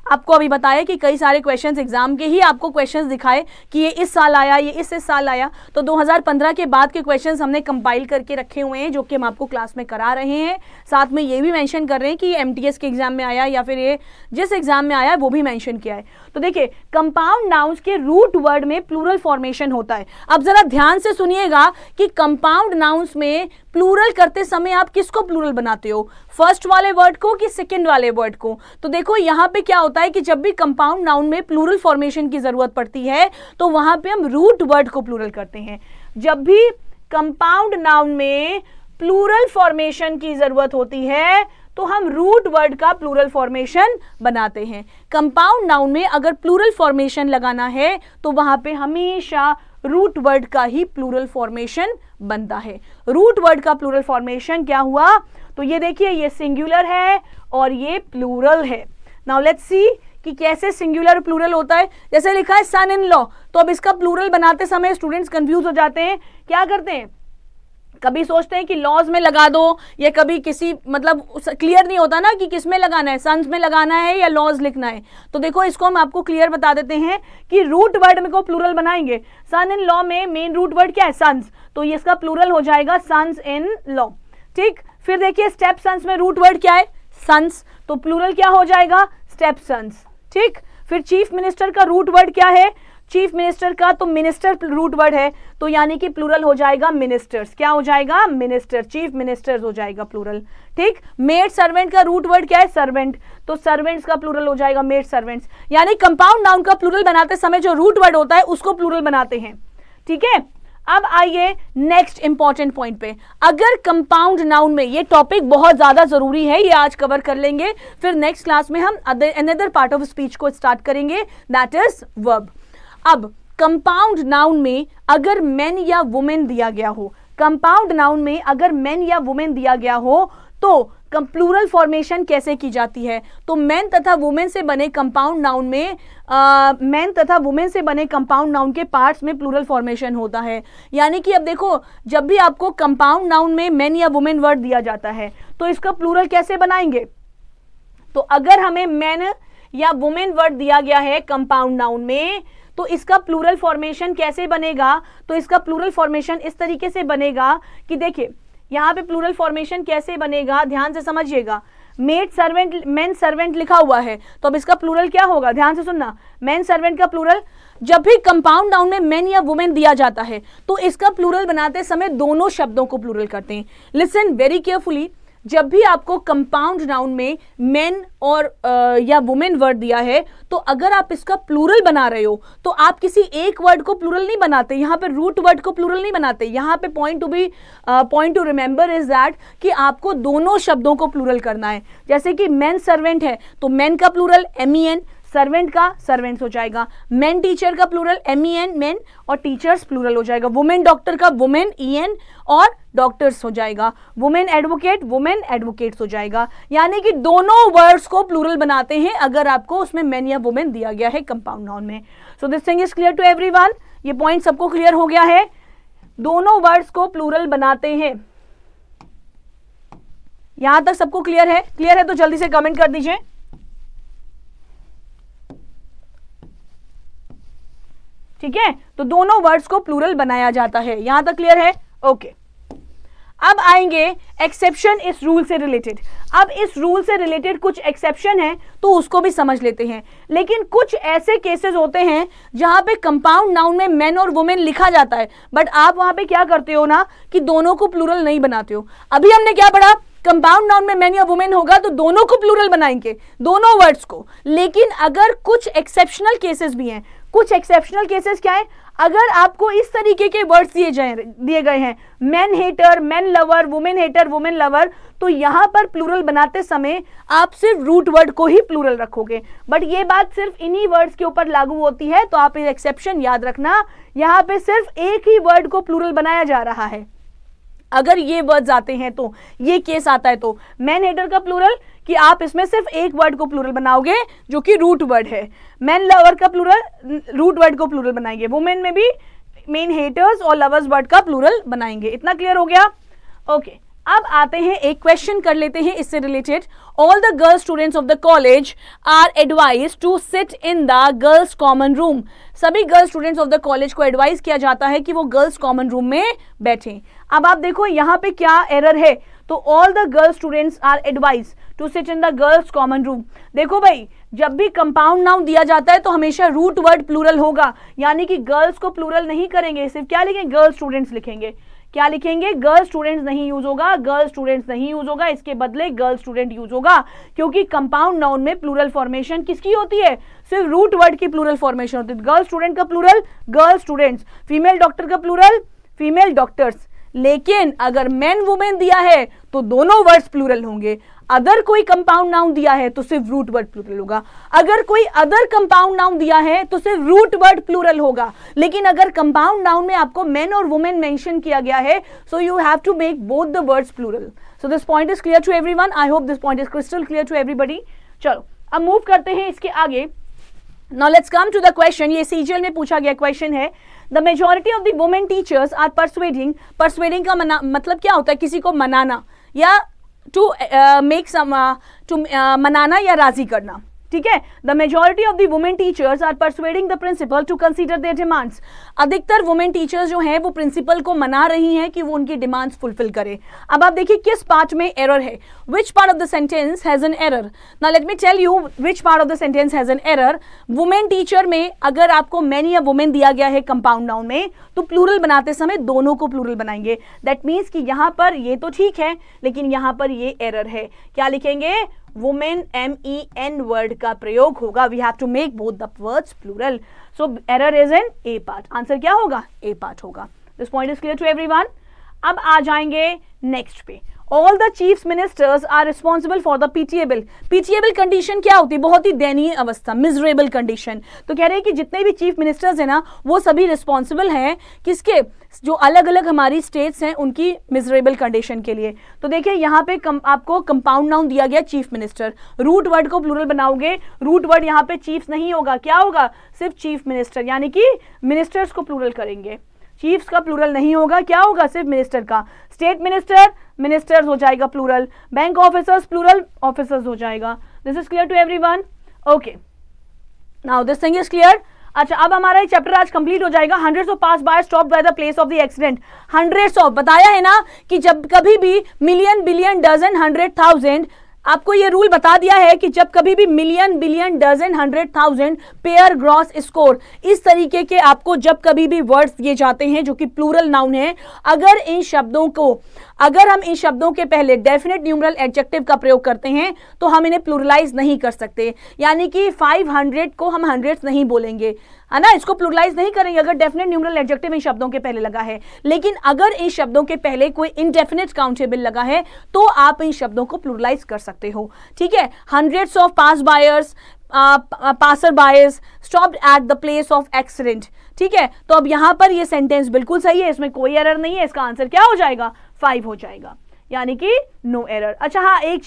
आपको अभी बताया कि कई सारे क्वेश्चंस एग्जाम के ही आपको क्वेश्चंस दिखाए कि ये इस साल आया, ये इस साल आया। तो 2015 के बाद के क्वेश्चंस हमने कंपाइल करके रखे हुए हैं, जो कि हम आपको क्लास में करा रहे हैं। साथ में ये भी मेंशन कर रहे हैं कि एमटीएस के एग्जाम में आया या फिर ये जिस एग्जाम में आया वो भी मेंशन किया है। तो देखिए, कंपाउंड नाउन्स के रूट वर्ड में प्लूरल फॉर्मेशन होता है। अब जरा ध्यान से सुनिएगा कि कंपाउंड नाउन्स में प्लूरल करते समय आप किसको प्लूरल बनाते हो, फर्स्ट वाले वर्ड को कि सेकंड वाले वर्ड को। तो देखो यहाँ पे क्या होता है कि जब भी कंपाउंड नाउन में प्लूरल फॉर्मेशन की जरूरत पड़ती है तो वहां पे हम रूट वर्ड को प्लूरल करते हैं। जब भी कंपाउंड नाउन में प्लूरल फॉर्मेशन की जरूरत होती है तो हम रूट वर्ड का प्लूरल फॉर्मेशन बनाते हैं। कंपाउंड नाउन में अगर प्लूरल फॉर्मेशन लगाना है तो वहां पे हमेशा रूट वर्ड का ही प्लूरल फॉर्मेशन बनता है। रूट वर्ड का प्लूरल फॉर्मेशन क्या हुआ, तो ये देखिए, ये सिंगुलर है और ये प्लूरल है। नाउ लेट्स सी कि कैसे सिंगुलर प्लूरल होता है। जैसे लिखा है सन इन लॉ, तो अब इसका प्लूरल बनाते समय स्टूडेंट्स कंफ्यूज हो जाते हैं। क्या करते हैं, कभी सोचते हैं कि लॉज में लगा दो, या कभी किसी मतलब क्लियर नहीं होता ना कि किस में लगाना है, सन्स में लगाना है या लॉज लिखना है। तो देखो, इसको हम आपको क्लियर बता देते हैं कि रूट वर्ड में को प्लूरल बनाएंगे। सन इन लॉ में मेन रूट वर्ड क्या है, सन्स, तो ये इसका प्लूरल हो जाएगा सन्स इन लॉ। ठीक, फिर देखिए स्टेप सन्स में रूट वर्ड क्या है, सन्स, तो प्लूरल क्या हो जाएगा, स्टेप सन्स। ठीक, फिर चीफ मिनिस्टर का रूट वर्ड क्या है, चीफ मिनिस्टर का तो मिनिस्टर रूट वर्ड है, तो यानी कि प्लूरल हो जाएगा मिनिस्टर्स। क्या हो जाएगा, मिनिस्टर, चीफ मिनिस्टर्स हो जाएगा प्लूरल। ठीक, मेड सर्वेंट का रूट वर्ड क्या है, सर्वेंट, तो सर्वेंट्स का प्लूरल हो जाएगा मेड सर्वेंट्स। यानी कंपाउंड नाउन का प्लूरल बनाते समय जो रूट वर्ड होता है उसको प्लूरल बनाते हैं। ठीक है, अब आइए नेक्स्ट इंपॉर्टेंट पॉइंट पे। अगर कंपाउंड नाउन में, ये टॉपिक बहुत ज्यादा जरूरी है, ये आज कवर कर लेंगे, फिर नेक्स्ट क्लास में हम अनदर पार्ट ऑफ स्पीच को स्टार्ट करेंगे, दैट इज वर्ब। अब कंपाउंड नाउन में अगर मेन या वुमेन दिया गया हो, कंपाउंड नाउन में अगर मेन या वुमेन दिया गया हो तो प्लूरल फॉर्मेशन कैसे की जाती है। तो मेन तथा वुमेन से बने कंपाउंड नाउन में मेन तथा वुमेन से बने कंपाउंड नाउन के पार्ट्स में प्लूरल फॉर्मेशन होता है। यानी कि अब देखो, जब भी आपको कंपाउंड नाउन में मेन या वुमेन वर्ड दिया जाता है तो इसका प्लूरल कैसे बनाएंगे। तो अगर हमें मेन या वुमेन वर्ड दिया गया है कंपाउंड नाउन में तो इसका प्लूरल फॉर्मेशन कैसे बनेगा, तो इसका प्लूरल फॉर्मेशन इस तरीके से बनेगा कि देखिए यहाँ पे प्लूरल फॉर्मेशन कैसे बनेगा, ध्यान से समझिएगा। मेड सर्वेंट, मेन सर्वेंट लिखा हुआ है, तो अब इसका प्लूरल क्या होगा, ध्यान से सुनना। मेन सर्वेंट का प्लूरल, जब भी कंपाउंड नाउन में मेन या वुमेन दिया जाता है तो इसका प्लूरल बनाते समय दोनों शब्दों को प्लूरल करते हैं। लिसन वेरी केयरफुली, जब भी आपको कंपाउंड नाउन में मेन और या वुमेन वर्ड दिया है तो अगर आप इसका प्लूरल बना रहे हो तो आप किसी एक वर्ड को प्लूरल नहीं बनाते, यहाँ पे रूट वर्ड को प्लूरल नहीं बनाते। यहाँ पे point two remember is that कि आपको दोनों शब्दों को प्लूरल करना है। जैसे कि मेन सर्वेंट है तो मेन का प्लूरल MEN, सर्वेंट का सर्वेंट्स हो जाएगा। मेन टीचर का प्लूरल MEN मेन और टीचर्स प्लूरल हो जाएगा। वुमेन डॉक्टर का वुमेन EN और डॉक्टर्स हो जाएगा। वुमेन एडवोकेट वुमेन एडवोकेट्स हो जाएगा। यानी कि दोनों वर्ड्स को प्लूरल बनाते हैं अगर आपको उसमें मेन या वुमेन दिया गया है कंपाउंड नाउन में। So this thing is clear to everyone, ये पॉइंट सबको क्लियर हो गया है। दोनों वर्ड्स को प्लूरल बनाते हैं, यहां तक सबको क्लियर है? क्लियर है तो जल्दी से कमेंट कर दीजिए। ठीक है, तो दोनों वर्ड्स को प्लूरल बनाया जाता है, यहां तक क्लियर है? ओके। अब आएंगे एक्सेप्शन इस रूल से रिलेटेड। अब इस रूल से रिलेटेड कुछ एक्सेप्शन है तो उसको भी समझ लेते हैं। लेकिन कुछ ऐसे केसेस होते हैं जहां पे कंपाउंड नाउन में मेन और वुमेन लिखा जाता है बट आप वहां पे क्या करते हो ना कि दोनों को प्लूरल नहीं बनाते हो। अभी हमने क्या पढ़ा, कंपाउंड नाउन में मेन या वुमेन होगा तो दोनों को प्लूरल बनाएंगे, दोनों वर्ड्स को। लेकिन अगर कुछ एक्सेप्शनल केसेस भी हैं, कुछ एक्सेप्शनल केसेस क्या है, अगर आपको इस तरीके के वर्ड्स दिए गए हैं man hater man lover, women hater women lover, तो यहां पर प्लूरल बनाते समय आप सिर्फ रूट वर्ड को ही प्लूरल रखोगे। बट ये बात सिर्फ इन्हीं वर्ड्स के ऊपर लागू होती है, तो आप ये एक्सेप्शन याद रखना। यहां पे सिर्फ एक ही वर्ड को प्लूरल बनाया जा रहा है। अगर ये वर्ड्स आते हैं तो ये केस आता है तो मैन हेटर का प्लूरल कि आप इसमें सिर्फ एक वर्ड को प्लूरल बनाओगे जो कि रूट वर्ड है। मैन लवर का प्लूरल रूट वर्ड को प्लूरल बनाएंगे। वुमेन में भी मेन हेटर्स और लवर्स वर्ड का प्लूरल बनाएंगे। इतना क्लियर हो गया? ओके, अब आते हैं एक क्वेश्चन कर लेते हैं इससे related. All the girls students of the college are advise to sit in the girls common room. सभी girls students of the college को एडवाइज किया जाता है कि वो गर्ल्स कॉमन रूम में बैठें। अब आप देखो यहाँ पे क्या एरर है, तो all the girls students are advise to sit in the girls common room. देखो भाई, जब भी कंपाउंड नाउन दिया जाता है तो हमेशा रूट वर्ड प्लूरल होगा, यानी कि गर्ल्स को प्लूरल नहीं करेंगे, सिर्फ क्या लिखेंगे, गर्ल्स स्टूडेंट्स लिखेंगे। क्या लिखेंगे, गर्ल्स स्टूडेंट्स नहीं यूज होगा, गर्ल्स स्टूडेंट्स नहीं यूज होगा, इसके बदले गर्ल्स स्टूडेंट यूज होगा, क्योंकि कंपाउंड नाउन में प्लूरल फॉर्मेशन किसकी होती है, सिर्फ रूट वर्ड की प्लूरल फॉर्मेशन होती है। गर्ल्स स्टूडेंट का plural girls students, female doctor का प्लूरल फीमेल डॉक्टर्स। लेकिन अगर मेन वुमेन दिया है तो दोनों वर्ड्स प्लूरल होंगे। अदर कोई कंपाउंड नाउन दिया है तो सिर्फ रूट वर्ड प्लूरल होगा। अगर कोई अदर कंपाउंड नाउन दिया है तो सिर्फ रूट वर्ड प्लूरल होगा। लेकिन अगर कंपाउंड नाउन में आपको मेन और वुमेन मेंशन किया गया है, so you have to make both the words plural. So this point is clear to everyone. I hope this point is crystal clear to everybody. चलो अब मूव करते हैं इसके आगे। Now let's come to the question. ये CGL में पूछा गया क्वेश्चन है, the majority of the women teachers are persuading का मतलब क्या होता है, किसी को मनाना या to make some मनाना या राजी करना, ठीक है। The majority of the women teachers are persuading the principal to consider their demands. अधिकतर वुमेन टीचर्स जो हैं वो प्रिंसिपल को मना रही हैं कि वो उनकी डिमांड्स फुलफिल करे। अब आप देखिए किस पार्ट में एरर है, which part of the sentence has an error. Now let me tell you which part of the sentence has an error. Women teacher में अगर आपको मैन या वुमेन दिया गया है कंपाउंड नाउन में, तो प्लूरल बनाते समय दोनों को प्लूरल बनाएंगे। दैट मीन्स कि यहाँ पर ये तो ठीक है, लेकिन यहाँ पर ये एरर है। क्या लिखेंगे, वुमेन MEN वर्ड का प्रयोग होगा। We have to make both the words plural. So error is in A part. Answer क्या होगा, ए पार्ट होगा। This point is clear to everyone. अब आ जाएंगे नेक्स्ट पे। All the chief ministers are responsible for the pitiable. Pitiable condition क्या होती है, बहुत ही दयनीय अवस्था, मिजरेबल कंडीशन। तो कह रहे हैं कि जितने भी चीफ मिनिस्टर्स हैं ना, वो सभी रिस्पॉन्सिबल हैं किसके, जो अलग अलग हमारी स्टेट्स हैं उनकी मिजरेबल कंडीशन के लिए। तो देखिए यहाँ पे आपको कंपाउंड नाउन दिया गया चीफ मिनिस्टर, रूट वर्ड को प्लूरल बनाओगे, रूट वर्ड यहाँ पे चीफ नहीं होगा, क्या होगा, सिर्फ चीफ मिनिस्टर, यानी कि मिनिस्टर्स को प्लूरल करेंगे। चीफ्स का प्लूरल नहीं होगा, क्या होगा, सिर्फ मिनिस्टर का। स्टेट मिनिस्टर, मिनिस्टर्स हो जाएगा plural. Bank officers, plural officers हो जाएगा। This is clear to everyone. Okay, now this thing is clear. अच्छा, अब हमारा ये चैप्टर आज कंप्लीट हो जाएगा। Hundreds of pass by stop by the place of the accident. Hundreds of बताया है ना कि जब कभी भी मिलियन, बिलियन, डजन, 100,000, आपको ये रूल बता दिया है कि जब कभी भी million, billion, dozen, 100,000, pair, gross, score, इस तरीके के आपको जब कभी भी वर्ड्स दिए जाते हैं जो कि प्लूरल नाउन है, अगर हम इन शब्दों के पहले डेफिनेट न्यूमरल एडजेक्टिव का प्रयोग करते हैं तो हम इन्हें प्लूरलाइज नहीं कर सकते। यानी कि 500 को हम हंड्रेड्स नहीं बोलेंगे, है ना, इसको प्लूरलाइज नहीं करेंगे अगर डेफिनेट न्यूमरल एडजेक्टिव इन शब्दों के पहले लगा है। लेकिन अगर इन शब्दों के पहले कोई इनडेफिनेट काउंटेबल लगा है तो आप इन शब्दों को प्लूरलाइज कर सकते हो, ठीक है। Hundreds of pass buyers, passer buyers stopped at the place of accident, ठीक है। तो अब यहां पर ये सेंटेंस बिल्कुल सही है, इसमें कोई एरर नहीं है। इसका आंसर क्या हो जाएगा, 5 हो जाएगा, यानी कि नो एरर। अच्छा हाँ, एक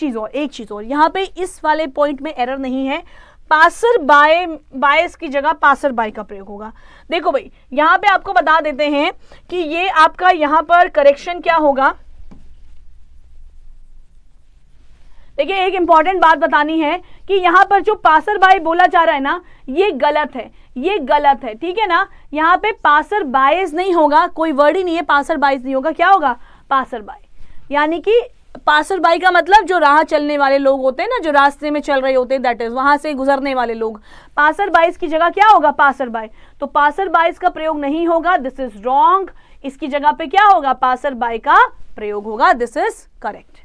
चीज और यहां पे इस वाले पॉइंट में एरर नहीं है। पासर बायस की जगह पासर बाय का प्रयोग होगा। देखो भाई, यहां पे आपको बता देते हैं कि ये आपका यहां पर करेक्शन क्या होगा। देखिए, एक इंपॉर्टेंट बात बतानी है कि यहां पर जो पासर बाय बोला जा रहा है ना, ये गलत है, ये गलत है, ठीक है ना। यहां पे पासर बायस नहीं होगा, कोई वर्ड ही नहीं है, पासर बायस नहीं होगा, क्या होगा, पासर बाय। यानी कि पासर बाई का मतलब जो राह चलने वाले लोग होते हैं ना, जो रास्ते में चल रहे होते हैं, दैट इज वहां से गुजरने वाले लोग। पासर बाइस की जगह क्या होगा, पासर बाय। तो पासर बाइस का प्रयोग नहीं होगा, दिस इज रॉन्ग। इसकी जगह पे क्या होगा, पासर बाय का प्रयोग होगा, दिस इज करेक्ट।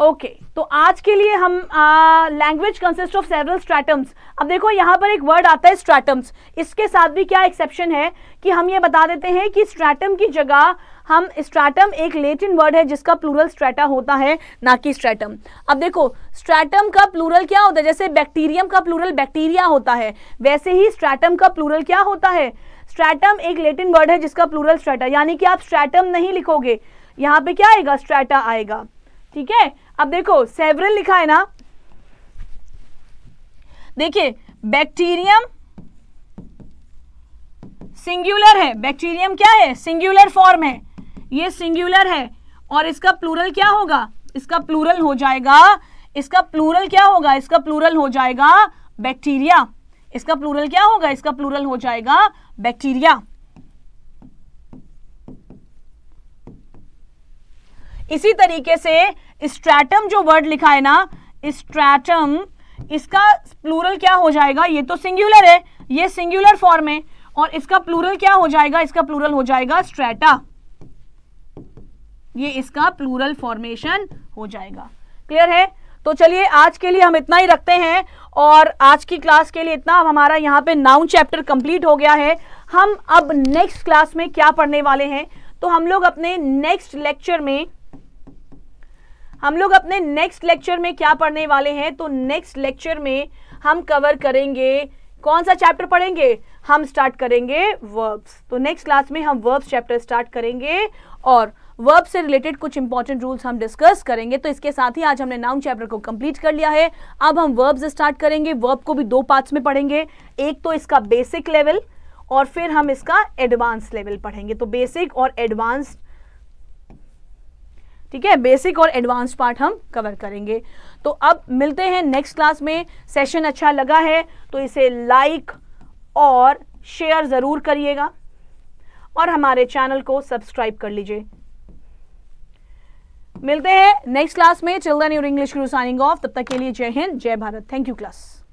ओके, तो आज के लिए हम लैंग्वेज कंसिस्ट ऑफ सेवरल स्ट्रैटम्स। अब देखो यहाँ पर एक वर्ड आता है स्ट्रैटम्स, इसके साथ भी क्या एक्सेप्शन है कि हम ये बता देते हैं कि स्ट्रैटम की जगह हम, स्ट्रैटम एक लैटिन वर्ड है जिसका प्लूरल स्ट्रैटा होता है, ना कि स्ट्रैटम। अब देखो, स्ट्रैटम का प्लूरल क्या होता है, जैसे बैक्टीरियम का प्लूरल बैक्टीरिया होता है, वैसे ही स्ट्रैटम का प्लूरल क्या होता है, स्ट्रैटम एक लैटिन वर्ड है जिसका प्लूरल स्ट्रैटा। यानी कि आप स्ट्रैटम नहीं लिखोगे, यहाँ पे क्या आएगा, स्ट्रैटा आएगा, ठीक है। अब देखो, सेवरल लिखा है ना, देखिए बैक्टीरियम, सिंगुलर है, बैक्टीरियम क्या है, सिंगुलर फॉर्म है, ये सिंगुलर है, और इसका प्लूरल क्या होगा, इसका प्लूरल हो जाएगा, इसका प्लूरल क्या होगा, इसका प्लूरल हो जाएगा बैक्टीरिया। इसका प्लूरल क्या होगा, इसका प्लूरल हो जाएगा बैक्टीरिया। इसी तरीके से स्ट्रैटम जो वर्ड लिखा है ना, स्ट्रैटम, इसका प्लूरल क्या हो जाएगा, ये तो सिंगुलर है, ये सिंगुलर फॉर्म है, और इसका प्लूरल क्या हो जाएगा, इसका प्लूरल हो जाएगा स्ट्रैटा। ये इसका प्लूरल फॉर्मेशन हो जाएगा। क्लियर है? तो चलिए आज के लिए हम इतना ही रखते हैं, और आज की क्लास के लिए इतना। अब हमारा यहाँ पे नाउन चैप्टर कंप्लीट हो गया है। हम अब नेक्स्ट क्लास में क्या पढ़ने वाले हैं, तो हम लोग अपने नेक्स्ट लेक्चर में क्या पढ़ने वाले हैं, तो नेक्स्ट लेक्चर में हम कवर करेंगे, कौन सा चैप्टर पढ़ेंगे, हम स्टार्ट करेंगे वर्ब्स। तो नेक्स्ट क्लास में हम वर्ब्स चैप्टर स्टार्ट करेंगे, और वर्ब से रिलेटेड कुछ इंपॉर्टेंट रूल्स हम डिस्कस करेंगे। तो इसके साथ ही आज हमने नाउन चैप्टर को कंप्लीट कर लिया है। अब हम वर्ब्स स्टार्ट करेंगे। वर्ब को भी दो पार्ट्स में पढ़ेंगे, एक तो इसका बेसिक लेवल, और फिर हम इसका एडवांस लेवल पढ़ेंगे। तो बेसिक और एडवांस, ठीक है, बेसिक और एडवांस पार्ट हम कवर करेंगे। तो अब मिलते हैं नेक्स्ट क्लास में। सेशन अच्छा लगा है तो इसे लाइक और शेयर जरूर करिएगा, और हमारे चैनल को सब्सक्राइब कर लीजिए। मिलते हैं नेक्स्ट क्लास में। Till then your English Guru signing off. तब तक के लिए जय हिंद, जय भारत। Thank you class.